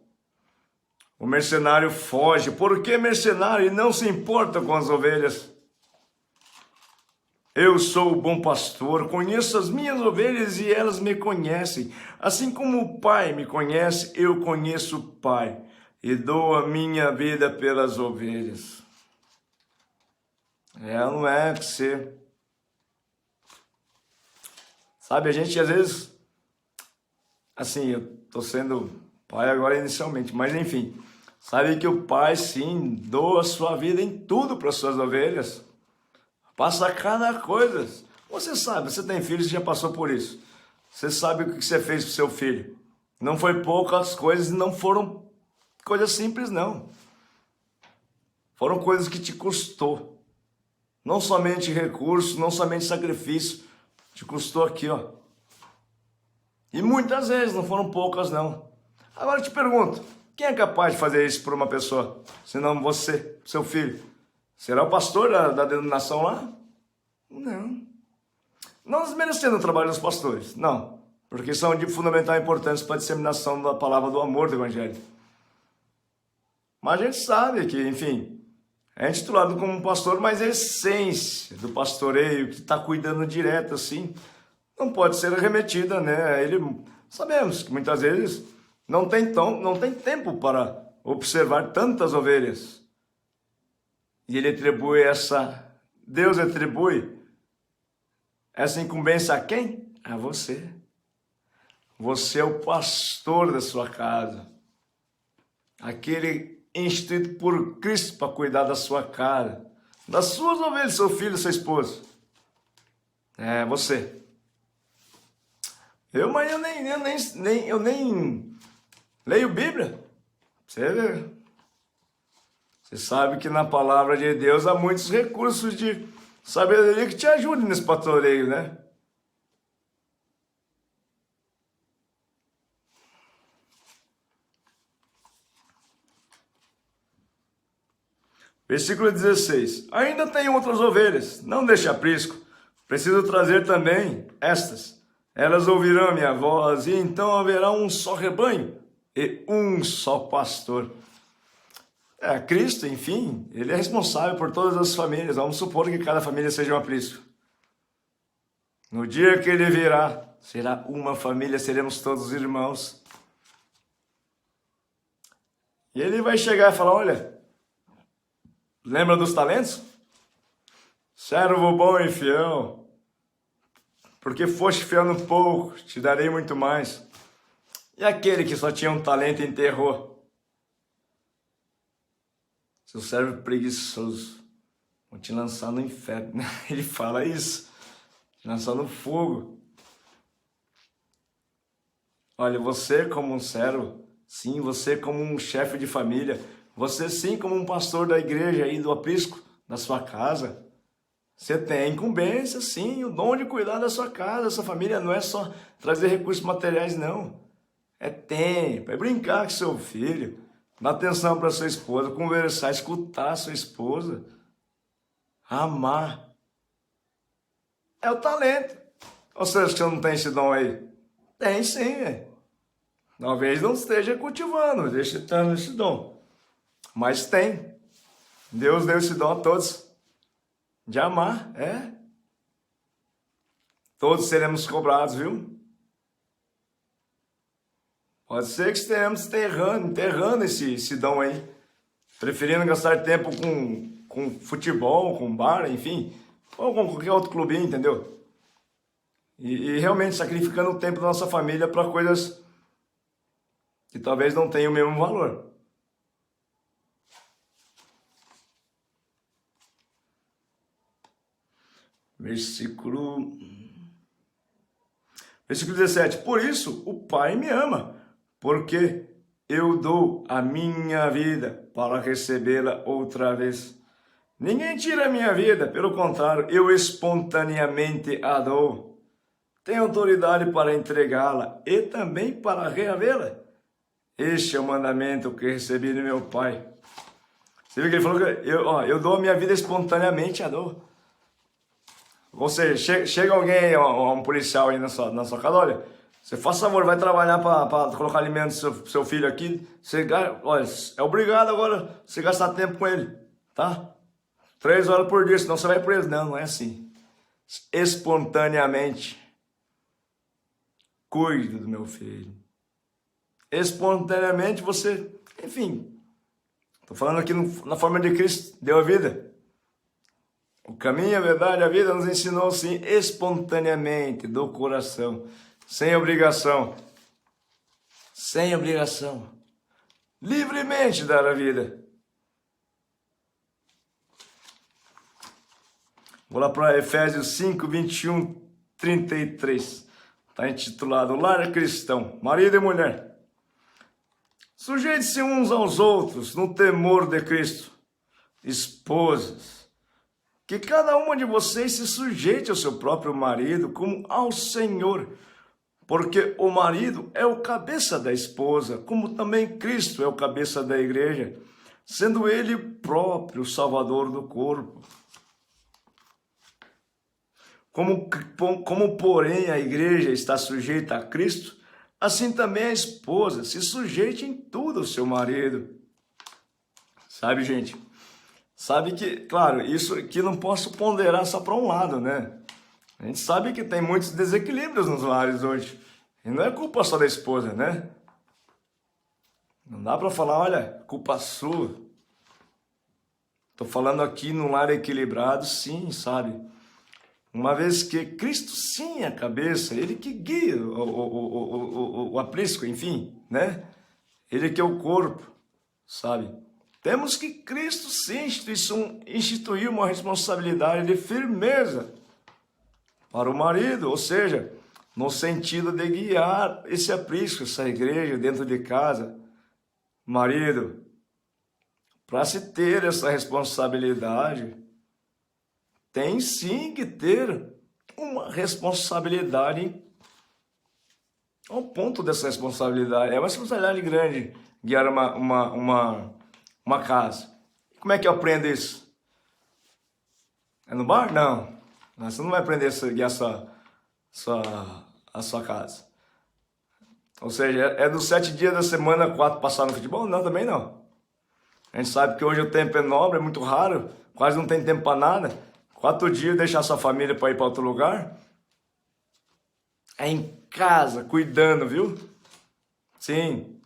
O mercenário foge. Por que mercenário? E não se importa com as ovelhas. Eu sou o bom pastor, conheço as minhas ovelhas e elas me conhecem. Assim como o Pai me conhece, eu conheço o Pai e dou a minha vida pelas ovelhas. Não é que ser. Sabe, a gente às vezes, assim, eu tô sendo pai agora inicialmente, mas enfim, sabe que o pai sim doa a sua vida em tudo para suas ovelhas. Passa cada coisa. Você sabe, você tem filho, você já passou por isso. Você sabe o que você fez pro seu filho. Não foi poucas coisas, não foram coisas simples, não. Foram coisas que te custou. Não somente recurso, não somente sacrifício. Te custou aqui, ó. E muitas vezes, não foram poucas, não. Agora eu te pergunto, quem é capaz de fazer isso por uma pessoa? Senão você, seu filho. Será o pastor da denominação lá? Não. Não desmerecendo o trabalho dos pastores, não. Porque são de fundamental importância para a disseminação da palavra do amor do Evangelho. Mas a gente sabe que, enfim, é intitulado como um pastor, mas a essência do pastoreio, que está cuidando direto, assim, não pode ser remetida, né? Sabemos que muitas vezes não tem tempo para observar tantas ovelhas. E Deus atribui essa incumbência a quem? A você. Você é o pastor da sua casa. Aquele instituído por Cristo para cuidar da sua casa, das suas ovelhas, seu filho, sua esposa. É você. Eu nem leio Bíblia. Você vê. Você sabe que na palavra de Deus há muitos recursos de sabedoria que te ajudem nesse pastoreio, né? Versículo 16. Ainda tenho outras ovelhas, não deixe aprisco. Preciso trazer também estas. Elas ouvirão a minha voz e então haverá um só rebanho e um só pastor. Cristo, enfim, ele é responsável por todas as famílias. Vamos supor que cada família seja um aprisco. No dia que ele virá, será uma família, seremos todos irmãos. E ele vai chegar e falar, olha, lembra dos talentos? Servo bom e fiel, porque foste fiel no pouco, te darei muito mais. E aquele que só tinha um talento e enterrou? Seu servo preguiçoso, vou te lançar no inferno. Ele fala isso, te lançar no fogo. Olha, você como um servo, sim, você como um chefe de família, você sim como um pastor da igreja aí, do aprisco, da sua casa, você tem a incumbência, sim, o dom de cuidar da sua casa, da sua família. Não é só trazer recursos materiais, não. É tempo, é brincar com seu filho, dar atenção para sua esposa, conversar, escutar a sua esposa, amar. É o talento. Ou seja, você não tem esse dom aí? Tem sim, talvez não esteja cultivando, deixa estar esse dom. Mas tem. Deus deu esse dom a todos. De amar, Todos seremos cobrados, viu? Pode ser que estejamos enterrando esse dom aí. Preferindo gastar tempo com futebol, com bar, enfim. Ou com qualquer outro clubinho, entendeu? E realmente sacrificando o tempo da nossa família para coisas que talvez não tenham o mesmo valor. Versículo 17. Por isso o Pai me ama, porque eu dou a minha vida para recebê-la outra vez. Ninguém tira a minha vida, pelo contrário, eu espontaneamente a dou. Tenho autoridade para entregá-la e também para reavê-la. Este é o mandamento que recebi do meu Pai. Você viu que ele falou que eu dou a minha vida espontaneamente, a dou. Ou seja, chega alguém, um policial aí na sua casa, olha, você faz favor, vai trabalhar para colocar alimento pro seu filho aqui, olha, é obrigado agora você gastar tempo com ele, tá? 3 horas por dia, senão você vai preso. Não é assim. espontaneamente. Cuide do meu filho. Espontaneamente você, enfim, estou falando aqui na forma de Cristo, deu a vida. O caminho, a verdade, a vida nos ensinou sim, espontaneamente, do coração, sem obrigação. Sem obrigação. Livremente dar a vida. Vou lá para Efésios 5, 21, 33. Está intitulado Lar Cristão, marido e mulher. Sujeite-se uns aos outros no temor de Cristo. Esposas, que cada uma de vocês se sujeite ao seu próprio marido como ao Senhor. Porque o marido é o cabeça da esposa, como também Cristo é o cabeça da igreja, sendo ele próprio o salvador do corpo. Como, porém, a igreja está sujeita a Cristo, assim também a esposa se sujeite em tudo ao seu marido. Sabe, gente? Sabe que, claro, isso aqui não posso ponderar só para um lado, né? A gente sabe que tem muitos desequilíbrios nos lares hoje. E não é culpa só da esposa, né? Não dá para falar, olha, culpa sua. Estou falando aqui num lar equilibrado, sim, sabe? Uma vez que Cristo sim é a cabeça, Ele que guia o aprisco, enfim, né? Ele que é o corpo, sabe? Temos que Cristo sim instituir uma responsabilidade de firmeza para o marido, ou seja, no sentido de guiar esse aprisco, essa igreja dentro de casa. Marido, para se ter essa responsabilidade, tem sim que ter uma responsabilidade, ao ponto dessa responsabilidade. É uma responsabilidade grande guiar uma casa. Como é que eu aprendo isso? É no bar? Não. Você não vai aprender a guiar a sua casa. Ou seja, é dos 7 dias da semana, 4 passar no futebol? Não, também não. A gente sabe que hoje o tempo é nobre, é muito raro, quase não tem tempo para nada. 4 dias deixar sua família para ir para outro lugar? É em casa, cuidando, viu? Sim.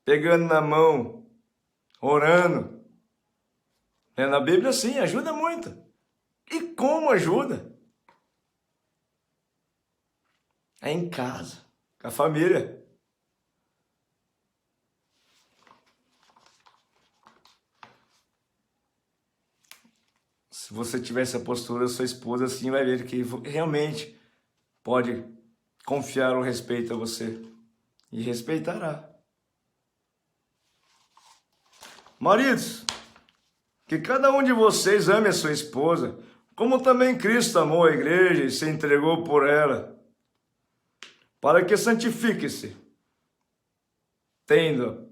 Pegando na mão, orando. Na Bíblia, sim, ajuda muito. E como ajuda? É em casa, com a família. Se você tiver essa postura, sua esposa sim vai ver que realmente pode confiar o respeito a você. E respeitará. Maridos, que cada um de vocês ame a sua esposa, como também Cristo amou a igreja e se entregou por ela, para que santifique-se, tendo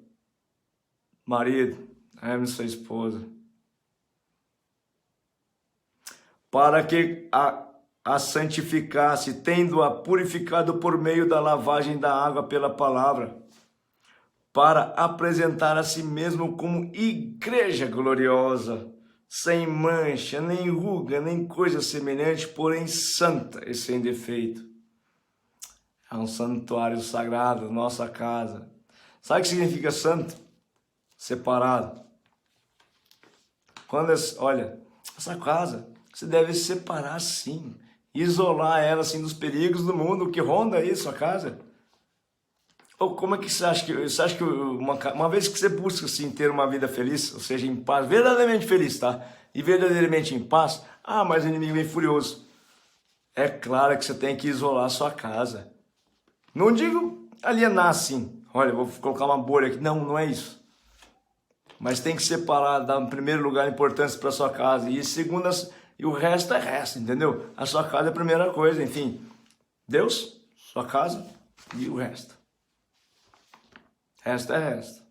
marido, ame sua esposa, para que a santificasse, tendo-a purificado por meio da lavagem da água pela palavra, para apresentar a si mesmo como igreja gloriosa, sem mancha, nem ruga, nem coisa semelhante, porém santa e sem defeito. É um santuário sagrado, nossa casa. Sabe o que significa santo? Separado. Olha, essa casa, você deve separar sim, isolar ela assim dos perigos do mundo que ronda aí sua casa. Ou como é que você acha que uma vez que você busca assim ter uma vida feliz, ou seja, em paz, verdadeiramente feliz, tá? E verdadeiramente em paz, mas o inimigo vem furioso. É claro que você tem que isolar a sua casa. Não digo alienar assim, olha, vou colocar uma bolha aqui. Não, não é isso. Mas tem que separar, dar em primeiro lugar importância para sua casa. E segunda, e o resto é resto, entendeu? A sua casa é a primeira coisa, enfim. Deus, sua casa e o resto. Resto é resto.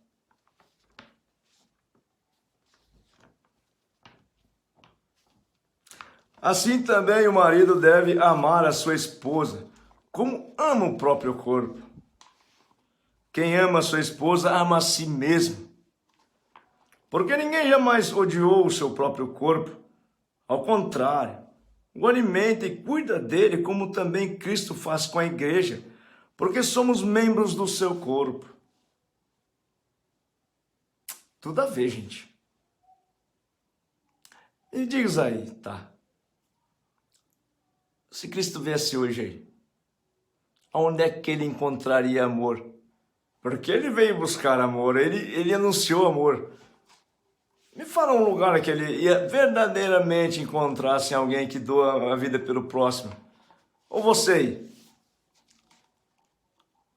Assim também o marido deve amar a sua esposa, como ama o próprio corpo. Quem ama a sua esposa ama a si mesmo. Porque ninguém jamais odiou o seu próprio corpo. Ao contrário, o alimenta e cuida dele, como também Cristo faz com a igreja, porque somos membros do seu corpo. Tudo a ver, gente. E diz aí, tá? Se Cristo viesse hoje aí, onde é que ele encontraria amor? Porque ele veio buscar amor, ele anunciou amor. Me fala um lugar que ele ia verdadeiramente encontrasse alguém que doa a vida pelo próximo. Ou você aí?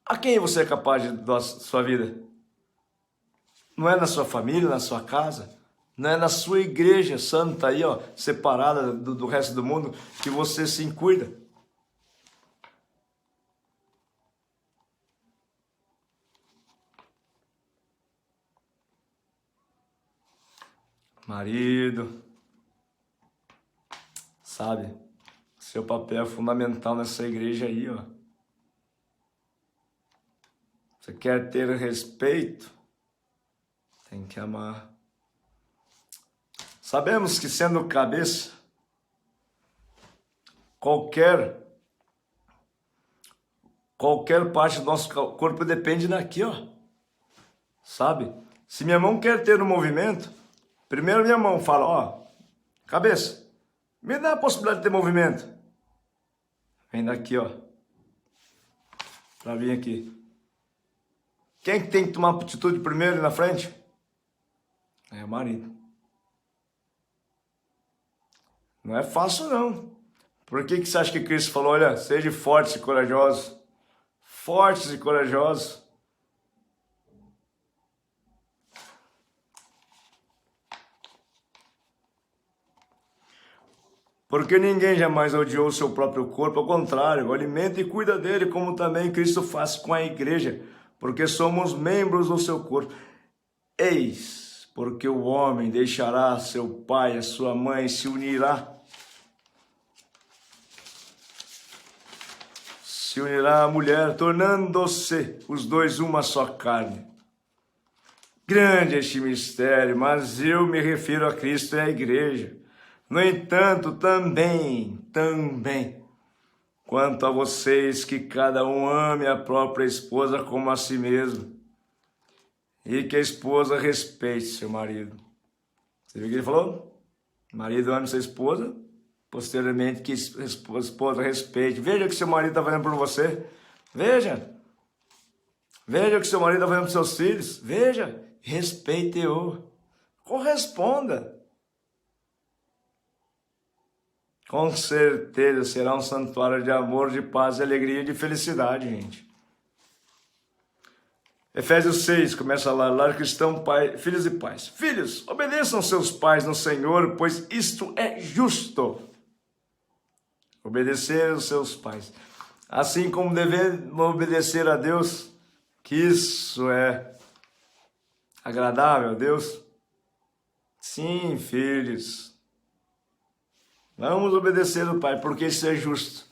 A quem você é capaz de doar a sua vida? Não é na sua família, na sua casa? Não é na sua igreja santa aí, ó, separada do resto do mundo, que você se cuida? Marido, sabe, seu papel é fundamental nessa igreja aí, ó. Você quer ter respeito? Tem que amar. Sabemos que sendo cabeça, qualquer parte do nosso corpo depende daqui, ó. Sabe? Se minha mão quer ter um movimento, primeiro minha mão fala, ó, cabeça, me dá a possibilidade de ter movimento. Vem daqui, ó. Pra vir aqui. Quem tem que tomar atitude primeiro ali na frente? É o marido. Não é fácil, não. Por que você acha que Cristo falou, olha, sejam fortes e corajosos? Fortes e corajosos. Porque ninguém jamais odiou o seu próprio corpo, ao contrário, alimenta e cuida dele, como também Cristo faz com a igreja, porque somos membros do seu corpo. Eis, porque o homem deixará seu pai, a sua mãe, e se unirá à mulher, tornando-se os dois uma só carne. Grande este mistério, mas eu me refiro a Cristo e à igreja. No entanto, também, quanto a vocês, que cada um ame a própria esposa como a si mesmo, e que a esposa respeite seu marido. Você viu o que ele falou? Marido ame sua esposa, posteriormente que a esposa respeite. Veja o que seu marido está fazendo por você. Veja. Veja o que seu marido está fazendo para seus filhos. Veja. Respeite-o. Corresponda. Com certeza será um santuário de amor, de paz, de alegria e de felicidade, gente. Efésios 6, começa lá, lar cristão, pai, filhos e pais. Filhos, obedeçam seus pais no Senhor, pois isto é justo. Obedecer aos seus pais. Assim como devemos obedecer a Deus, que isso é agradável a Deus. Sim, filhos. Vamos obedecer ao Pai, porque isso é justo.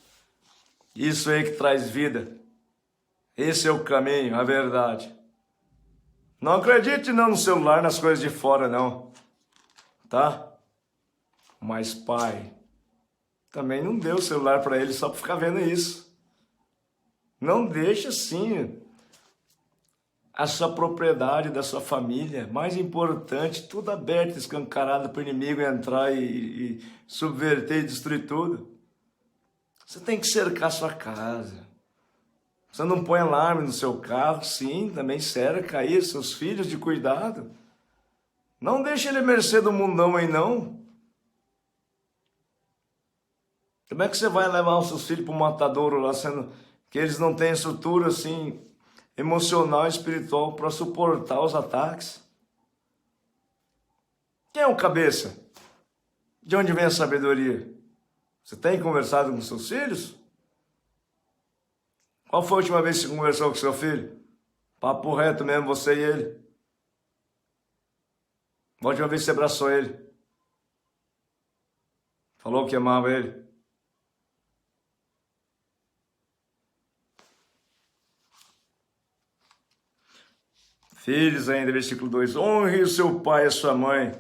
Isso é que traz vida. Esse é o caminho, a verdade. Não acredite não no celular, nas coisas de fora, não. Tá? Mas pai, também não dê o celular para ele só para ficar vendo isso. Não deixe assim a sua propriedade da sua família, mais importante, tudo aberto, escancarado para o inimigo entrar e subverter e destruir tudo. Você tem que cercar a sua casa. Você não põe alarme no seu carro, sim, também cerca aí seus filhos de cuidado. Não deixe ele à mercê do mundão aí, não. Como é que você vai levar os seus filhos para o matadouro lá, sendo que eles não têm estrutura, assim, emocional e espiritual para suportar os ataques? Quem é o cabeça? De onde vem a sabedoria? Você tem conversado com seus filhos? Qual foi a última vez que você conversou com seu filho? Papo reto mesmo, você e ele. A última vez que você abraçou ele? Falou que amava ele? Filhos ainda, versículo 2. Honre o seu pai e a sua mãe,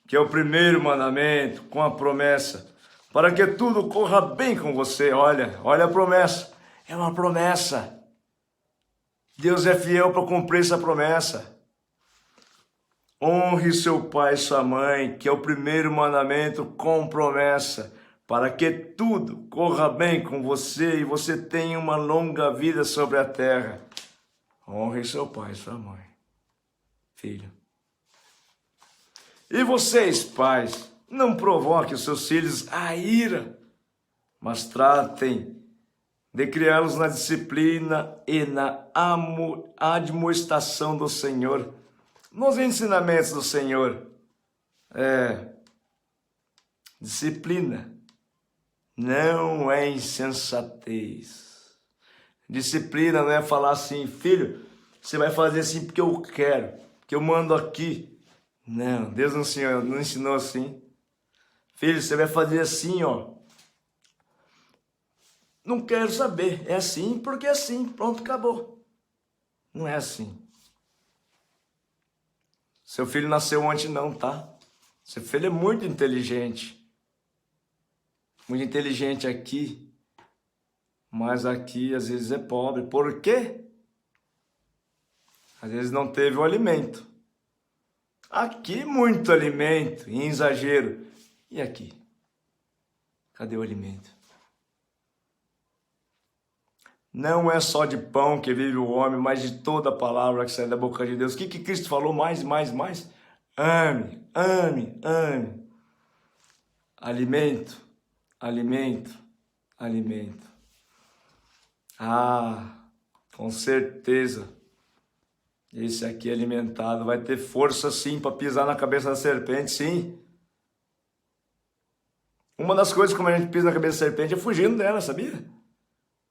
que é o primeiro mandamento, com a promessa. para que tudo corra bem com você. Olha a promessa. É uma promessa. Deus é fiel para cumprir essa promessa. Honre seu pai e sua mãe, que é o primeiro mandamento com promessa, para que tudo corra bem com você e você tenha uma longa vida sobre a terra. Honre seu pai e sua mãe, filho. E vocês, pais, não provoquem os seus filhos à ira, mas tratem de criá-los na disciplina e na admoestação do Senhor, nos ensinamentos do Senhor. Disciplina não é insensatez. Disciplina não é falar assim, filho, você vai fazer assim porque eu quero, porque eu mando aqui. Não, Deus não ensinou assim. Filho, você vai fazer assim, ó. Não quero saber. É assim porque é assim. Pronto, acabou. Não é assim. Seu filho nasceu ontem não, tá? Seu filho é muito inteligente. Muito inteligente aqui. Mas aqui às vezes é pobre. Por quê? Às vezes não teve o alimento. Aqui muito alimento, em exagero. E aqui? Cadê o alimento? Não é só de pão que vive o homem, mas de toda a palavra que sai da boca de Deus. O que Cristo falou mais? Ame, ame, ame. Alimento, alimento, alimento. Com certeza. Esse aqui alimentado vai ter força sim para pisar na cabeça da serpente, sim. Uma das coisas como a gente pisa na cabeça da serpente é fugindo dela, sabia?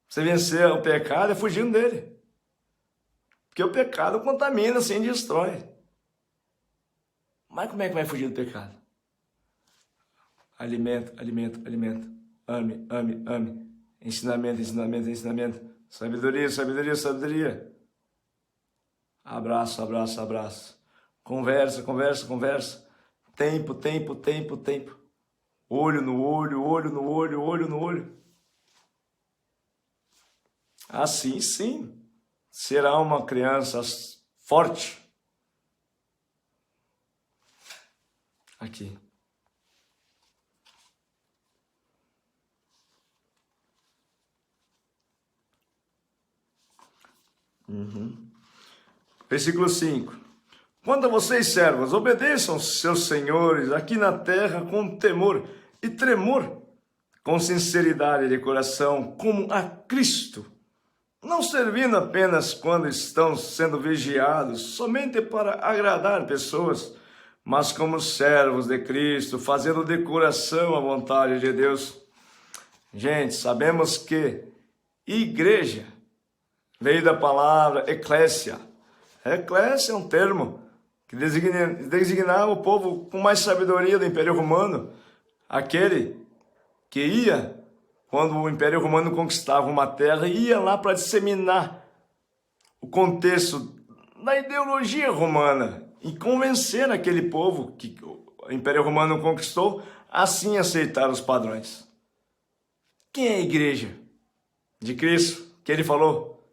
Você vencer o pecado é fugindo dele. Porque o pecado contamina, assim, destrói. Mas como é que vai fugir do pecado? Alimento, alimento, alimento. Ame, ame, ame. Ensinamento, ensinamento, ensinamento. Sabedoria, sabedoria, sabedoria. Abraço, abraço, abraço. Conversa, conversa, conversa. Tempo, tempo, tempo, tempo. Olho no olho, olho no olho, olho no olho. Assim sim, será uma criança forte. Aqui. Versículo 5. Quanto a vocês, servos, obedeçam seus senhores aqui na terra com temor e tremor, com sinceridade de coração, como a Cristo, não servindo apenas quando estão sendo vigiados, somente para agradar pessoas, mas como servos de Cristo, fazendo de coração a vontade de Deus. Gente, sabemos que igreja veio da palavra eclésia. Eclésia é um termo que designava o povo com mais sabedoria do Império Romano, aquele que ia, quando o Império Romano conquistava uma terra, ia lá para disseminar o contexto da ideologia romana e convencer aquele povo que o Império Romano conquistou, assim aceitar os padrões. Quem é a igreja de Cristo que ele falou?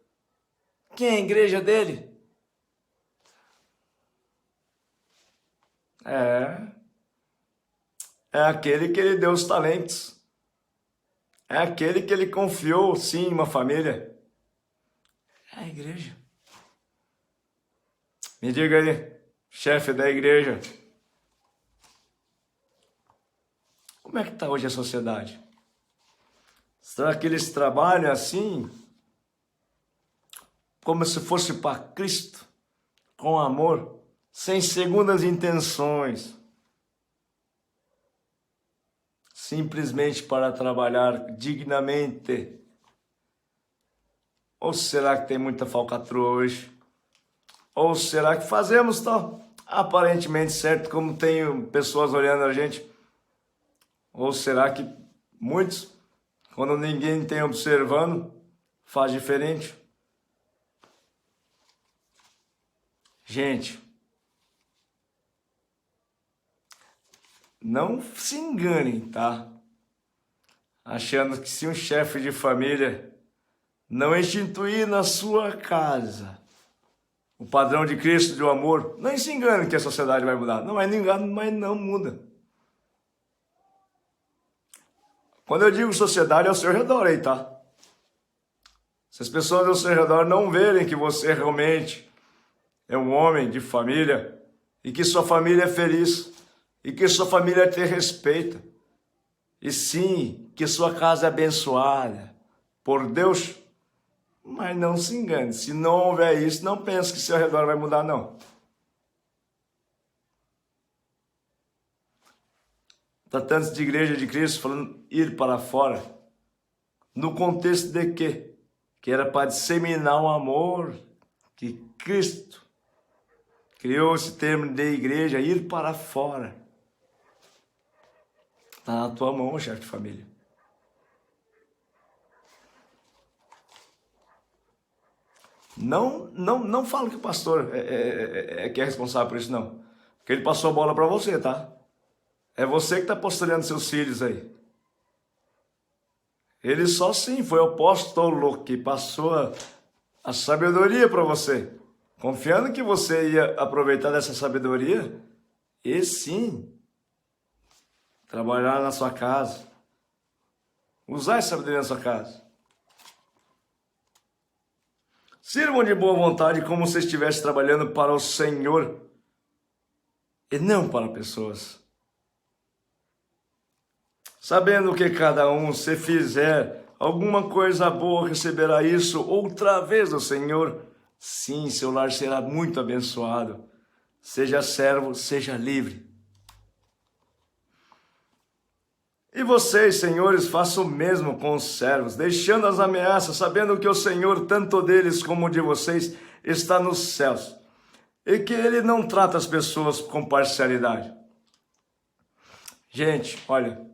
Quem é a igreja dele? É aquele que ele deu os talentos. É aquele que ele confiou, sim, em uma família. É a igreja. Me diga aí, chefe da igreja. Como é que está hoje a sociedade? Será que eles trabalham assim, como se fosse para Cristo, com amor, sem segundas intenções, simplesmente para trabalhar dignamente? Ou será que tem muita falcatrua hoje? Ou será que fazemos tal aparentemente certo, como tem pessoas olhando a gente? Ou será que muitos, quando ninguém tem observando, faz diferente? Gente, não se enganem, tá? achando que se um chefe de família não instituir na sua casa o padrão de Cristo de amor, nem se engane que a sociedade vai mudar. Não é engano, mas não muda. Quando eu digo sociedade, é ao seu redor aí, tá? Se as pessoas ao seu redor não verem que você realmente é um homem de família e que sua família é feliz e que sua família te respeita e sim, que sua casa é abençoada por Deus, mas não se engane, se não houver isso, não pense que seu redor vai mudar, não. Tratando-se de igreja de Cristo, falando ir para fora, no contexto de quê? Que era para disseminar o amor que Cristo criou esse termo de igreja, ir para fora. Está na tua mão, chefe de família. Não falo que o pastor que é responsável por isso, não. Porque ele passou a bola para você, tá? É você que está pastoreando seus filhos aí. Ele só sim foi o apóstolo que passou a sabedoria para você. Confiando que você ia aproveitar dessa sabedoria e sim trabalhar na sua casa. Usar essa sabedoria na sua casa. Sirvam de boa vontade como se estivesse trabalhando para o Senhor e não para pessoas. Sabendo que cada um, se fizer alguma coisa boa, receberá isso outra vez do Senhor. Sim, seu lar será muito abençoado. Seja servo, seja livre. E vocês, senhores, façam o mesmo com os servos, deixando as ameaças, sabendo que o Senhor, tanto deles como de vocês, está nos céus, e que Ele não trata as pessoas com parcialidade. Gente, olha,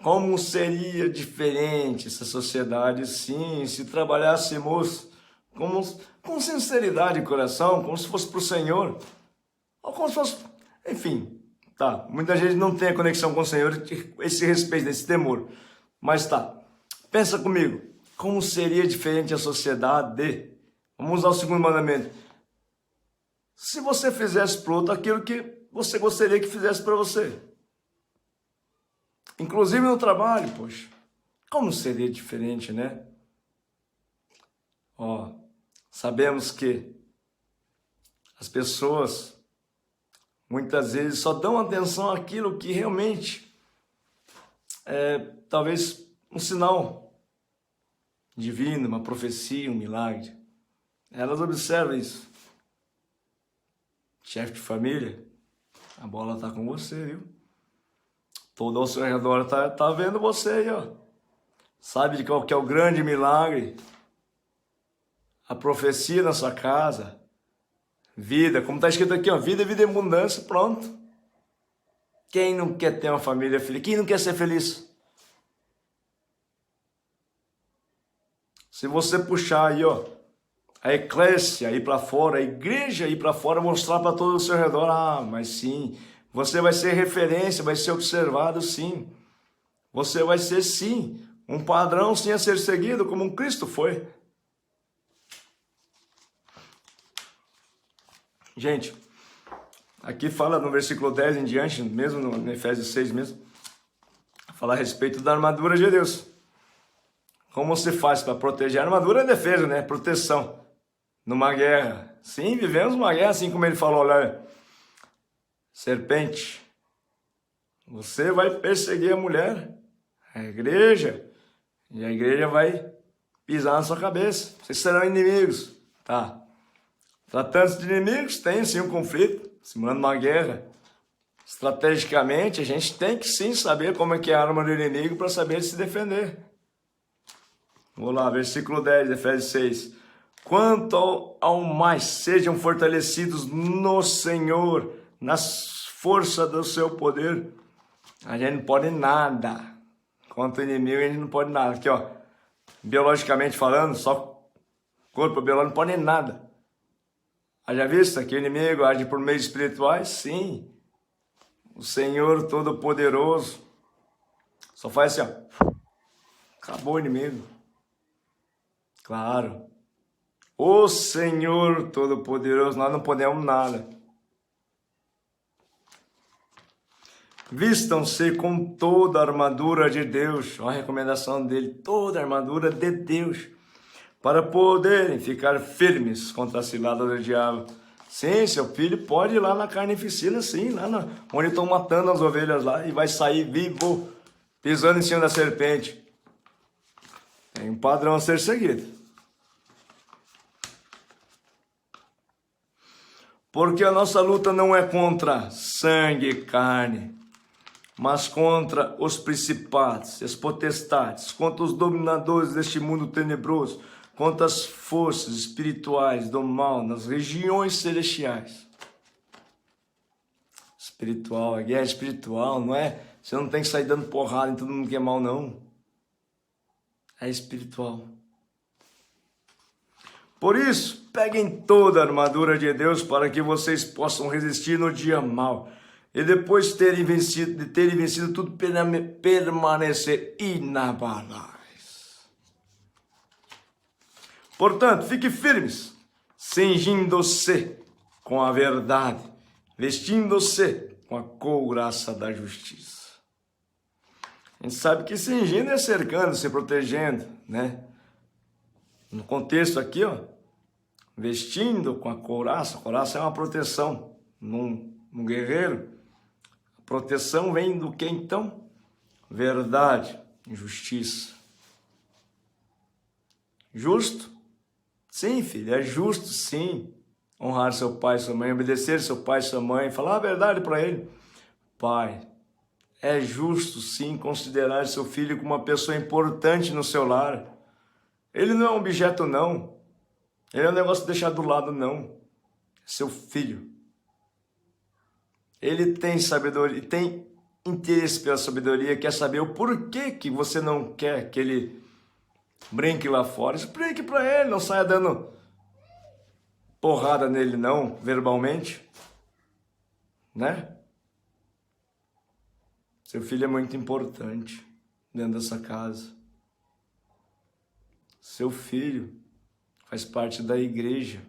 como seria diferente essa sociedade, sim, se trabalhássemos com sinceridade de coração, como se fosse para o Senhor, ou como se fosse, enfim... Tá, muita gente não tem a conexão com o Senhor, esse respeito, esse temor. Mas tá, pensa comigo, como seria diferente a sociedade? Vamos usar o segundo mandamento. Se você fizesse para o outro aquilo que você gostaria que fizesse para você. Inclusive no trabalho, poxa. Como seria diferente, né? Ó, sabemos que as pessoas... muitas vezes só dão atenção àquilo que realmente é talvez um sinal divino, uma profecia, um milagre. Elas observam isso. Chefe de família, a bola está com você, viu? Todo ao seu redor tá vendo você aí, ó. Sabe de qual que é o grande milagre? A profecia na sua casa. Vida, como está escrito aqui, ó, vida e abundância, pronto. Quem não quer ter uma família feliz? Quem não quer ser feliz? Se você puxar aí, ó, a eclésia ir para fora, a igreja ir para fora, mostrar para todo o seu redor, mas sim, você vai ser referência, vai ser observado, sim. Você vai ser, sim, um padrão, sim, a ser seguido, como um Cristo foi. Gente, aqui fala no versículo 10 em diante, mesmo no Efésios 6 mesmo, fala a respeito da armadura de Deus. Como se faz para proteger? A armadura é defesa, né? Proteção. Numa guerra. Sim, vivemos uma guerra, assim como ele falou, olha, serpente, você vai perseguir a mulher, a igreja, e a igreja vai pisar na sua cabeça. Vocês serão inimigos, tá? Tratando-se de inimigos, tem sim um conflito, simulando uma guerra. Estrategicamente, a gente tem que sim saber como é que é a arma do inimigo para saber se defender. Vamos lá, versículo 10, Efésios 6. Quanto ao mais, sejam fortalecidos no Senhor, na força do seu poder. A gente não pode nada. Contra o inimigo, a gente não pode nada. Aqui, ó, biologicamente falando, só corpo biológico não pode nada. Haja vista que o inimigo age por meios espirituais? Sim. O Senhor Todo-Poderoso só faz assim, ó. Acabou o inimigo. Claro. O Senhor Todo-Poderoso, nós não podemos nada. Vistam-se com toda a armadura de Deus. Olha a recomendação dele. Toda a armadura de Deus. Para poderem ficar firmes contra a cilada do diabo. Sim, seu filho pode ir lá na carnificina, sim. Lá onde estão matando as ovelhas lá. E vai sair vivo. Pisando em cima da serpente. Tem um padrão a ser seguido. Porque a nossa luta não é contra sangue e carne, mas contra os principados, as potestades, contra os dominadores deste mundo tenebroso, contra as forças espirituais do mal nas regiões celestiais. Espiritual, a guerra espiritual, não é? Você não tem que sair dando porrada em todo mundo que é mal, não. É espiritual. Por isso, peguem toda a armadura de Deus para que vocês possam resistir no dia mau. E depois de terem vencido tudo, permanecer inabaláveis. Portanto, fiquem firmes, cingindo-se com a verdade, vestindo-se com a couraça da justiça. A gente sabe que cingindo é cercando, se protegendo, né? No contexto aqui, ó, vestindo com a couraça é uma proteção num guerreiro. A proteção vem do que então? Verdade e justiça. Justo? Sim, filho, é justo, sim. Honrar seu pai e sua mãe, obedecer seu pai e sua mãe, falar a verdade para ele. Pai, é justo, sim, considerar seu filho como uma pessoa importante no seu lar. Ele não é um objeto, não. Ele é um negócio de deixar do lado, não. É seu filho. Ele tem sabedoria, tem interesse pela sabedoria, quer saber o porquê que você não quer que ele brinque lá fora. Explique para ele, não saia dando porrada nele, não, verbalmente. Né? Seu filho é muito importante dentro dessa casa. Seu filho faz parte da igreja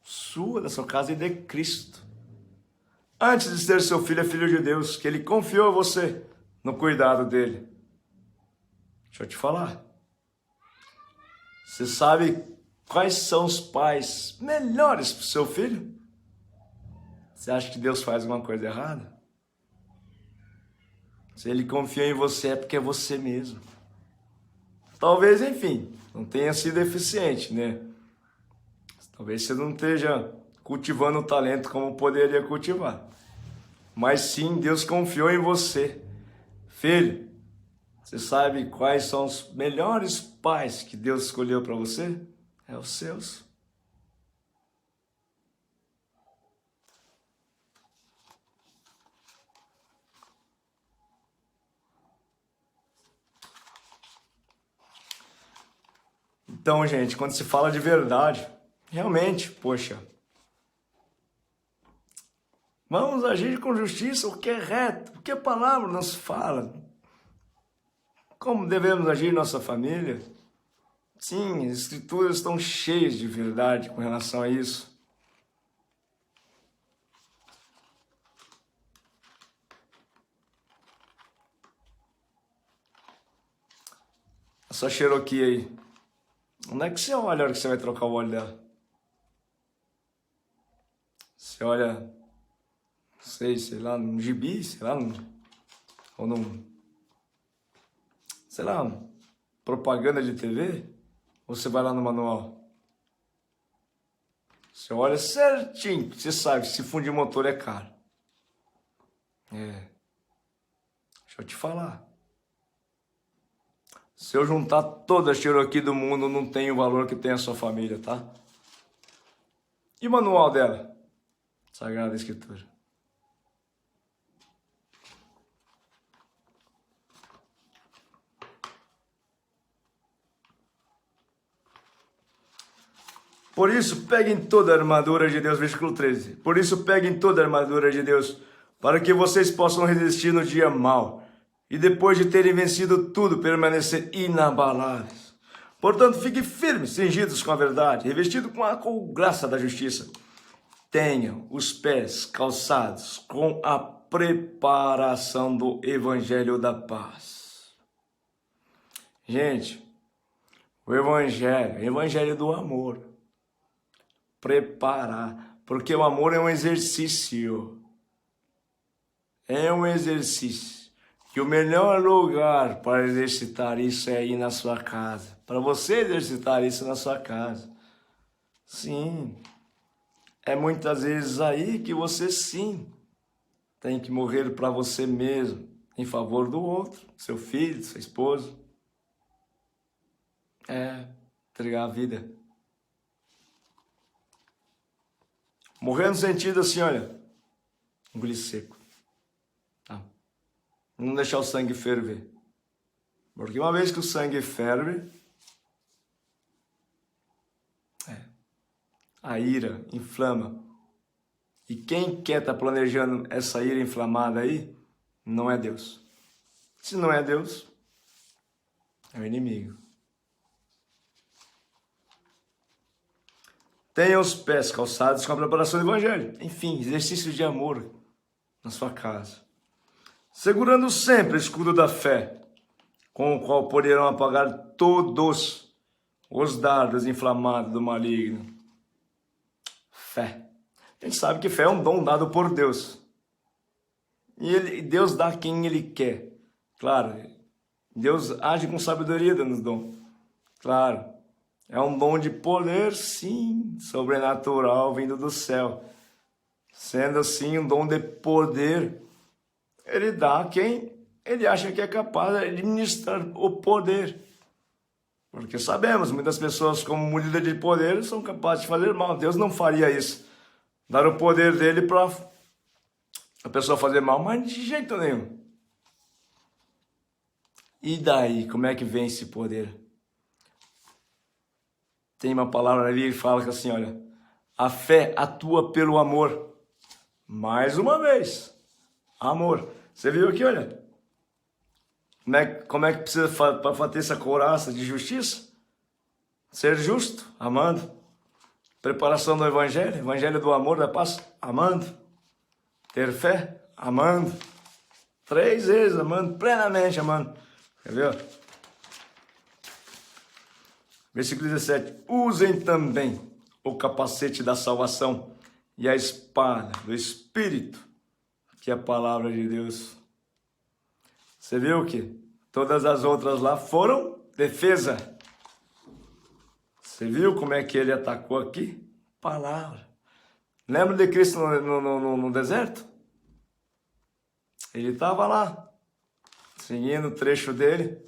sua, da sua casa e de Cristo. Antes de ser seu filho, é filho de Deus, que ele confiou a você no cuidado dele. Deixa eu te falar. Você sabe quais são os pais melhores para o seu filho? Você acha que Deus faz alguma coisa errada? Se ele confia em você, é porque é você mesmo. Talvez, enfim, não tenha sido eficiente, né? Talvez você não esteja cultivando o talento como poderia cultivar. Mas sim, Deus confiou em você. Filho, você sabe quais são os melhores pais que Deus escolheu para você? É os seus. Então, gente, quando se fala de verdade, realmente, poxa, vamos agir com justiça, o que é reto, o que a palavra nos fala. Como devemos agir em nossa família? Sim, as escrituras estão cheias de verdade com relação a isso. Essa Cherokee aí. Onde é que você olha a hora que você vai trocar o óleo dela? Você olha, não sei lá, num gibi, sei lá, ou num, sei lá, propaganda de TV? Ou você vai lá no manual? Você olha certinho, você sabe que se fundir motor é caro. Deixa eu te falar. Se eu juntar toda a Cherokee do mundo, não tem o valor que tem a sua família, tá? E o manual dela? Sagrada Escritura. Por isso, peguem toda a armadura de Deus, versículo 13. Por isso, peguem toda a armadura de Deus, para que vocês possam resistir no dia mau. e depois de terem vencido tudo, permanecer inabaláveis. Portanto, fiquem firmes, cingidos com a verdade, revestidos com a graça da justiça. Tenham os pés calçados com a preparação do Evangelho da paz. Gente, o Evangelho do amor. Preparar, porque o amor é um exercício. É um exercício. E o melhor lugar para exercitar isso é ir na sua casa. Para você exercitar isso na sua casa. Sim. É muitas vezes aí que você sim tem que morrer para você mesmo, em favor do outro, seu filho, sua esposa. Entregar a vida. Morrer no sentido assim, olha, engolir seco. Tá? Não deixar o sangue ferver. Porque uma vez que o sangue ferve, a ira inflama. E quem quer estar planejando essa ira inflamada aí, não é Deus. Se não é Deus, é o inimigo. Tenha os pés calçados com a preparação do Evangelho. Enfim, exercício de amor na sua casa. Segurando sempre o escudo da fé, com o qual poderão apagar todos os dardos inflamados do maligno. Fé. A gente sabe que fé é um dom dado por Deus. E Deus dá a quem Ele quer. Claro, Deus age com sabedoria dando dom. Claro, é um dom de poder, sim, sobrenatural, vindo do céu. Sendo assim um dom de poder, Ele dá a quem Ele acha que é capaz de administrar o poder. Porque sabemos, muitas pessoas como medida de poder são capazes de fazer mal. Deus não faria isso. Dar o poder dele para a pessoa fazer mal, mas de jeito nenhum. E daí, como é que vem esse poder? Tem uma palavra ali que fala que assim, olha, a fé atua pelo amor. Mais uma vez, amor. Você viu aqui, olha, como é que precisa para ter essa couraça de justiça? Ser justo, amando. Preparação do Evangelho, Evangelho do amor, da paz, amando. Ter fé, amando. 3 vezes, amando, plenamente amando. Quer ver? Versículo 17. Usem também o capacete da salvação e a espada do Espírito, que é a palavra de Deus. Você viu que todas as outras lá foram defesa. Você viu como é que ele atacou aqui? Palavra. Lembra de Cristo no deserto? Ele estava lá, seguindo o trecho dele.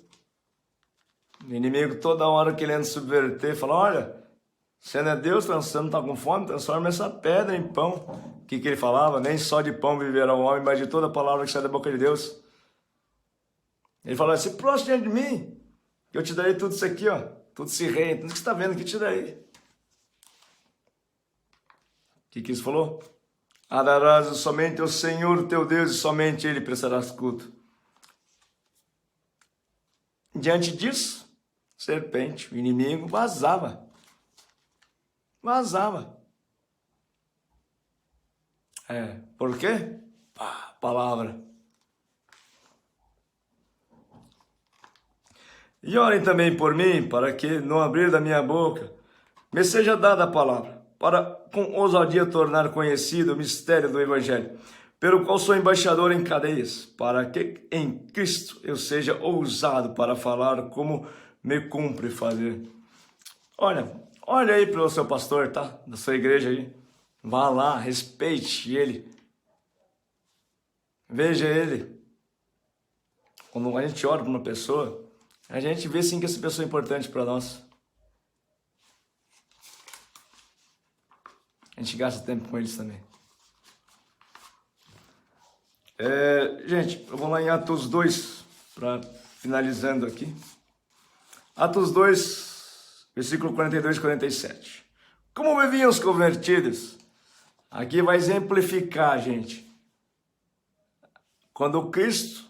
O inimigo toda hora querendo subverter, falou, olha, você não é Deus, você não está com fome, transforma essa pedra em pão. O que ele falava? Nem só de pão viverá o homem, mas de toda a palavra que sai da boca de Deus. Ele falou, se prostre diante de mim, que eu te darei tudo isso aqui, ó. Tudo esse reino, tudo que você está vendo que te darei. O que isso falou? Adorarás somente ao Senhor teu Deus e somente Ele prestarás culto. Diante disso, serpente, o inimigo, vazava. Vazava. Por quê? Palavra. E orem também por mim, para que, no abrir da minha boca, me seja dada a palavra, para com ousadia tornar conhecido o mistério do Evangelho, pelo qual sou embaixador em cadeias, para que em Cristo eu seja ousado para falar como me cumpre fazer. Olha aí pelo seu pastor, tá? Da sua igreja aí. Vá lá, respeite ele. Veja ele. Quando a gente ora para uma pessoa, a gente vê sim que essa pessoa é importante para nós. A gente gasta tempo com eles também. Gente, eu vou lá em Atos 2, para finalizando aqui. Atos 2, versículo 42 e 47. Como viviam os convertidos? Aqui vai exemplificar, gente. Quando Cristo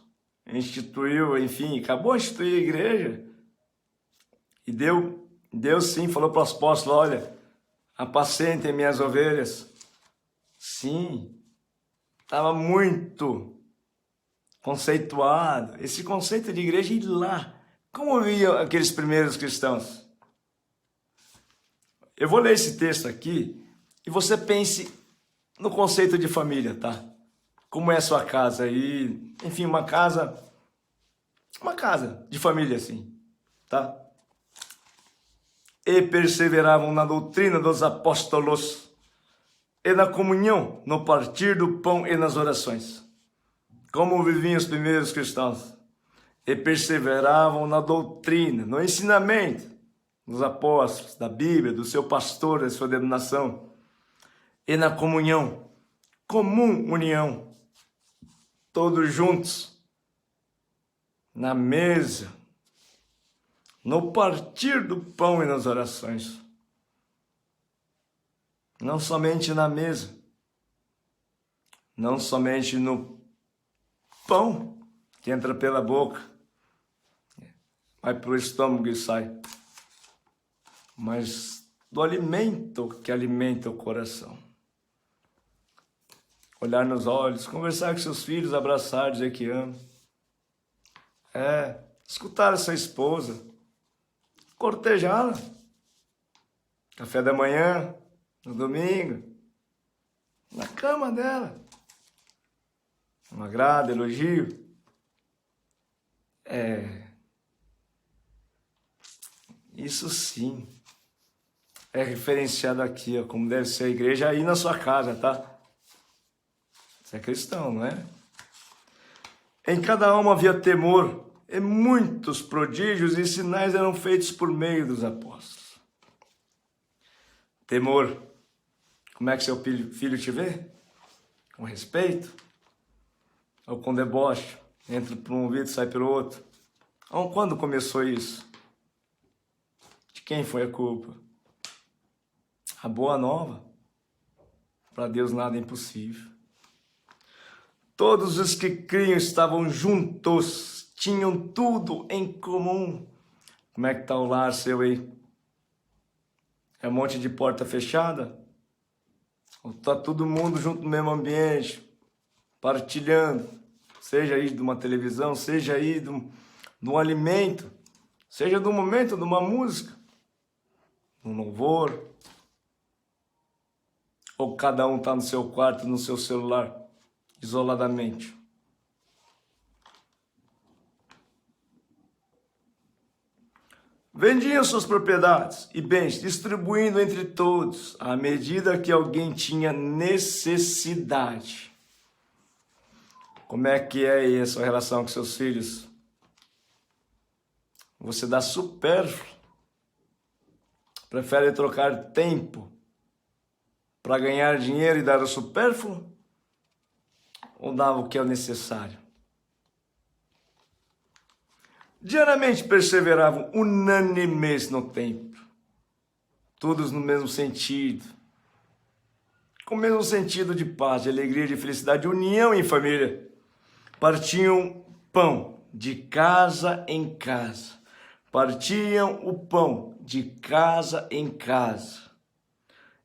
instituiu, enfim, acabou de instituir a igreja. E Deus sim falou para os apóstolos, olha, apacentem minhas ovelhas. Sim, estava muito conceituado. Esse conceito de igreja, e lá, como viam aqueles primeiros cristãos? Eu vou ler esse texto aqui e você pense no conceito de família, tá? Como é a sua casa aí, enfim, uma casa de família assim, tá? E perseveravam na doutrina dos apóstolos e na comunhão, no partir do pão e nas orações. Como viviam os primeiros cristãos? E perseveravam na doutrina, no ensinamento dos apóstolos, da Bíblia, do seu pastor, da sua denominação, e na comunhão, comum união, todos juntos, na mesa, no partir do pão e nas orações. Não somente na mesa, não somente no pão que entra pela boca, vai para o estômago e sai, mas do alimento que alimenta o coração. Olhar nos olhos, conversar com seus filhos, abraçar, dizer que ama. Escutar a sua esposa, cortejá-la. Café da manhã, no domingo, na cama dela. Um agrado, elogio. Isso sim é referenciado aqui, ó, como deve ser a igreja aí na sua casa, tá? Você é cristão, não é? Em cada alma havia temor, e muitos prodígios e sinais eram feitos por meio dos apóstolos. Temor. Como é que seu filho te vê? Com respeito? Ou com deboche? Entra por um ouvido e sai pelo outro? Quando começou isso? De quem foi a culpa? A boa nova. Para Deus nada é impossível. Todos os que criam estavam juntos, tinham tudo em comum. Como é que está o lar seu aí? É um monte de porta fechada? Ou está todo mundo junto no mesmo ambiente, partilhando? Seja aí de uma televisão, seja aí de um alimento, seja do momento de uma música, um louvor. Ou cada um está no seu quarto, no seu celular, isoladamente. Vendiam suas propriedades e bens, distribuindo entre todos, à medida que alguém tinha necessidade. Como é que é aí a sua relação com seus filhos? Você dá supérfluo? Prefere trocar tempo para ganhar dinheiro e dar o supérfluo? Ou dava o que é o necessário? Diariamente perseveravam unânimes no templo, todos no mesmo sentido, com o mesmo sentido de paz, de alegria, de felicidade, de união em família. Partiam pão de casa em casa, partiam o pão de casa em casa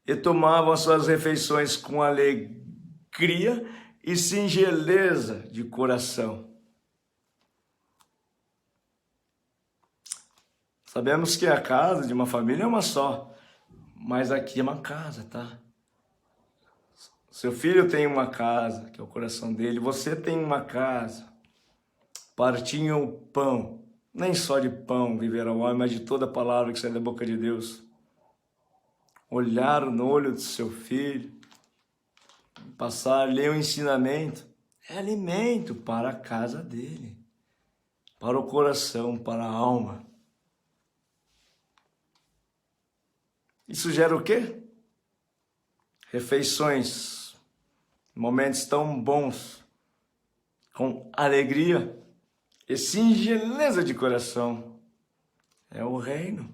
e tomavam as suas refeições com alegria e singeleza de coração. Sabemos que a casa de uma família é uma só, mas aqui é uma casa, tá? Seu filho tem uma casa, que é o coração dele, você tem uma casa. Partiam o pão, nem só de pão viverá o homem, mas de toda palavra que sai da boca de Deus. Olhar no olho do seu filho, passar-lhe o ensinamento, é alimento para a casa dele, para o coração, para a alma. Isso gera o quê? Refeições, momentos tão bons, com alegria e singeleza de coração. É o reino.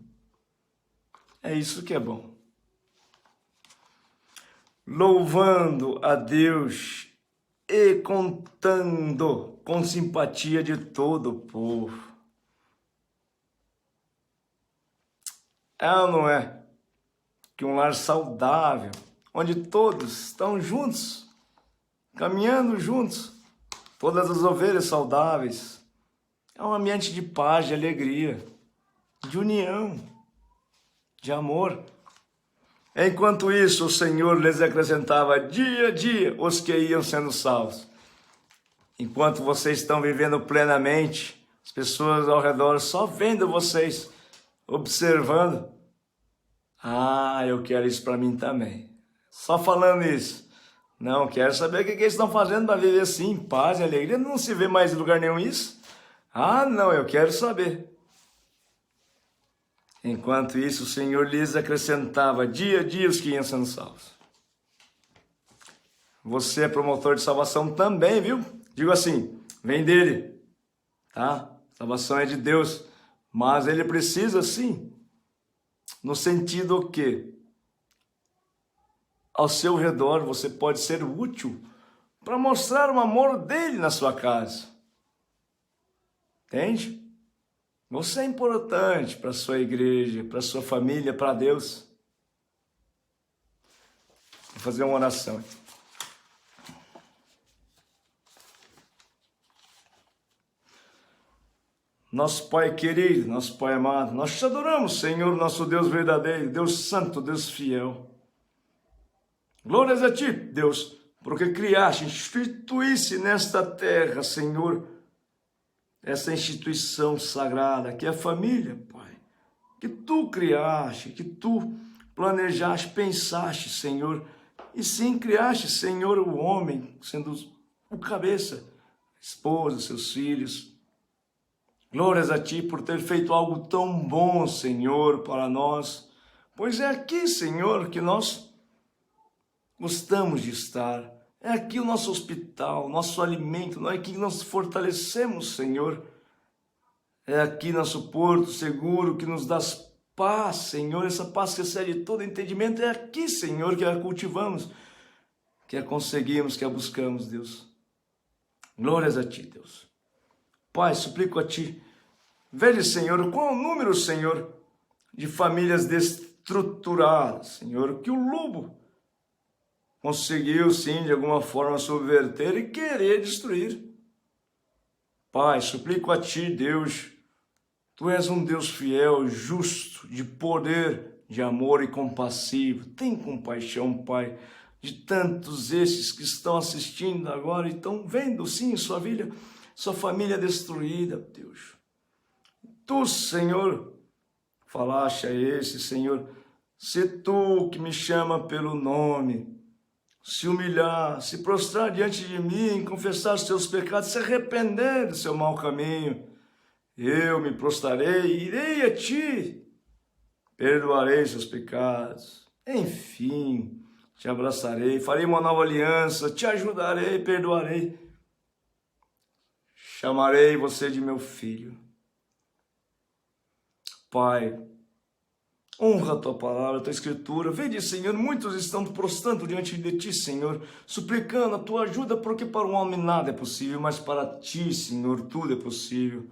É isso que é bom. Louvando a Deus e contando com simpatia de todo o povo. É ou não é? Que um lar saudável, onde todos estão juntos, caminhando juntos, todas as ovelhas saudáveis, é um ambiente de paz, de alegria, de união, de amor. Enquanto isso, o Senhor lhes acrescentava dia a dia os que iam sendo salvos. Enquanto vocês estão vivendo plenamente, as pessoas ao redor só vendo vocês, observando. Ah, eu quero isso para mim também. Só falando isso. Não, quero saber o que eles estão fazendo para viver assim, em paz e alegria. Não se vê mais em lugar nenhum isso. Ah, não, eu quero saber. Enquanto isso, o Senhor lhes acrescentava dia a dia os que iam sendo salvos. Você é promotor de salvação também, viu? Digo assim, vem dele, tá? Salvação é de Deus, mas ele precisa sim, no sentido que ao seu redor você pode ser útil para mostrar o amor dele na sua casa. Entende? Você é importante para a sua igreja, para a sua família, para Deus. Vou fazer uma oração. Nosso Pai querido, nosso Pai amado, nós te adoramos, Senhor, nosso Deus verdadeiro, Deus santo, Deus fiel. Glórias a ti, Deus, porque criaste, instituísse nesta terra, Senhor, essa instituição sagrada, que é a família, Pai, que tu criaste, que tu planejaste, pensaste, Senhor, e sim criaste, Senhor, o homem, sendo o cabeça, a esposa, seus filhos. Glórias a ti por ter feito algo tão bom, Senhor, para nós, pois é aqui, Senhor, que nós gostamos de estar. É aqui o nosso hospital, nosso alimento, não é aqui que nós fortalecemos, Senhor. É aqui nosso porto seguro que nos dá paz, Senhor. Essa paz que excede todo entendimento. É aqui, Senhor, que a cultivamos, que a conseguimos, que a buscamos, Deus. Glórias a ti, Deus. Pai, suplico a ti, veja, Senhor, qual é o número, Senhor, de famílias destruturadas, Senhor, que o lobo conseguiu, sim, de alguma forma subverter e querer destruir. Pai, suplico a ti, Deus, tu és um Deus fiel, justo, de poder, de amor e compassivo. Tem compaixão, Pai, de tantos esses que estão assistindo agora e estão vendo, sim, sua família destruída, Deus. Tu, Senhor, falaste a esse, Senhor, se tu que me chama pelo nome, se humilhar, se prostrar diante de mim, confessar os seus pecados, se arrepender do seu mau caminho, eu me prostrarei, irei a ti, perdoarei seus pecados, enfim, te abraçarei, farei uma nova aliança, te ajudarei, perdoarei, chamarei você de meu filho. Pai, honra a tua palavra, a tua escritura. Vede, Senhor, muitos estão prostrando diante de ti, Senhor, suplicando a tua ajuda, porque para o homem nada é possível, mas para ti, Senhor, tudo é possível.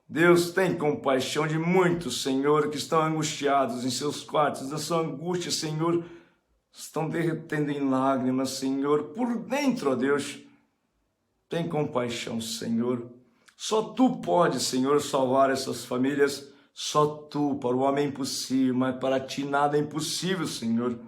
Deus, tem compaixão de muitos, Senhor, que estão angustiados em seus quartos. A sua angústia, Senhor, estão derretendo em lágrimas, Senhor, por dentro, ó Deus. Tem compaixão, Senhor. Só tu podes, Senhor, salvar essas famílias. Só tu, para o homem é impossível, mas para ti nada é impossível, Senhor.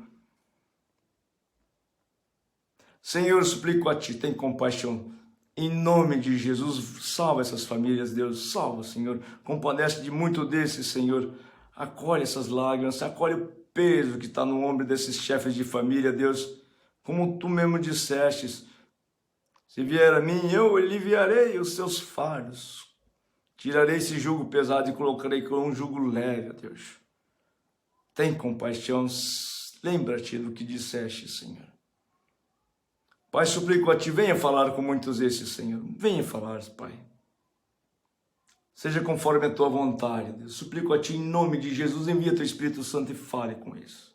Senhor, suplico a ti, tem compaixão. Em nome de Jesus, salva essas famílias, Deus, salva, Senhor. Compadece de muito desses, Senhor. Acolhe essas lágrimas, acolhe o peso que está no ombro desses chefes de família, Deus. Como tu mesmo dissestes, se vier a mim, eu aliviarei os seus fardos. Tirarei esse jugo pesado e colocarei com um jugo leve, ó Deus. Tem compaixão, lembra-te do que disseste, Senhor. Pai, suplico a ti, venha falar com muitos desses, Senhor. Venha falar, Pai. Seja conforme a tua vontade, Deus. Suplico a ti, em nome de Jesus, envia teu Espírito Santo e fale com isso.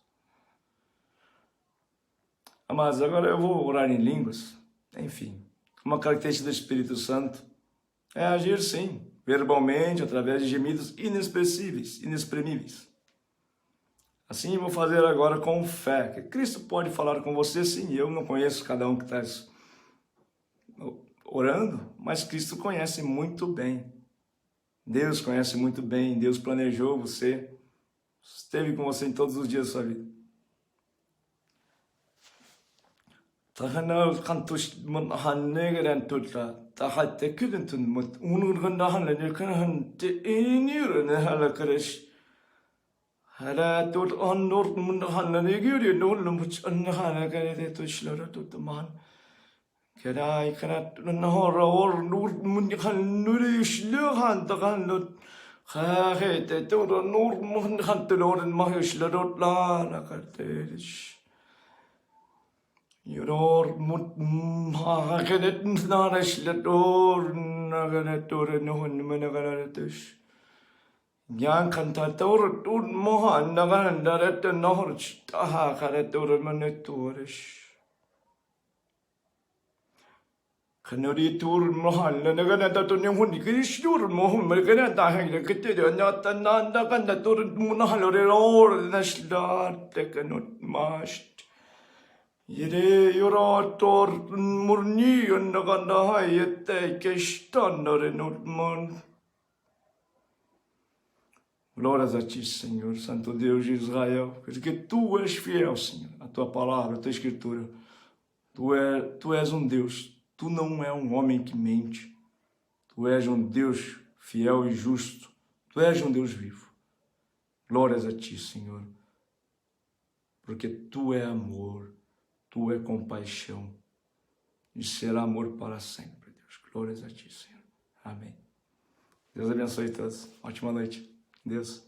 Amados, agora eu vou orar em línguas. Enfim, uma característica do Espírito Santo é agir, sim, verbalmente, através de gemidos inexpressíveis, inexprimíveis. Assim vou fazer agora com fé, que Cristo pode falar com você, sim. Eu não conheço cada um que está orando, mas Cristo conhece muito bem. Deus conhece muito bem, Deus planejou você, esteve com você em todos os dias da sua vida. Kerai kanat nahora or nur munyan nurish luhan takan khahe te tora nur mun hantelor mahish ladot la nakartesh yoror mut hakenet narish lador naganetor nohun managaratesh yan kantator un mohan nagan daret nohorch taha karetor manetorish Kanuritur mohal na naganata to niyang hundi kinisur mohon malganata hanggang kitid na tananda kan na turun munahal or na slat kanut mast yere yorator murni on naganda hayete kestan na renut mon. Glórias a ti, Senhor, Santo Deus de Israel, porque tu és fiel, Senhor, a tua palavra, a tua escritura. Tu és um Deus. Tu não é um homem que mente. Tu és um Deus fiel e justo. Tu és um Deus vivo. Glórias a ti, Senhor. Porque tu é amor, tu é compaixão. E será amor para sempre, Deus. Glórias a ti, Senhor. Amém. Deus abençoe todos. Ótima noite. Deus.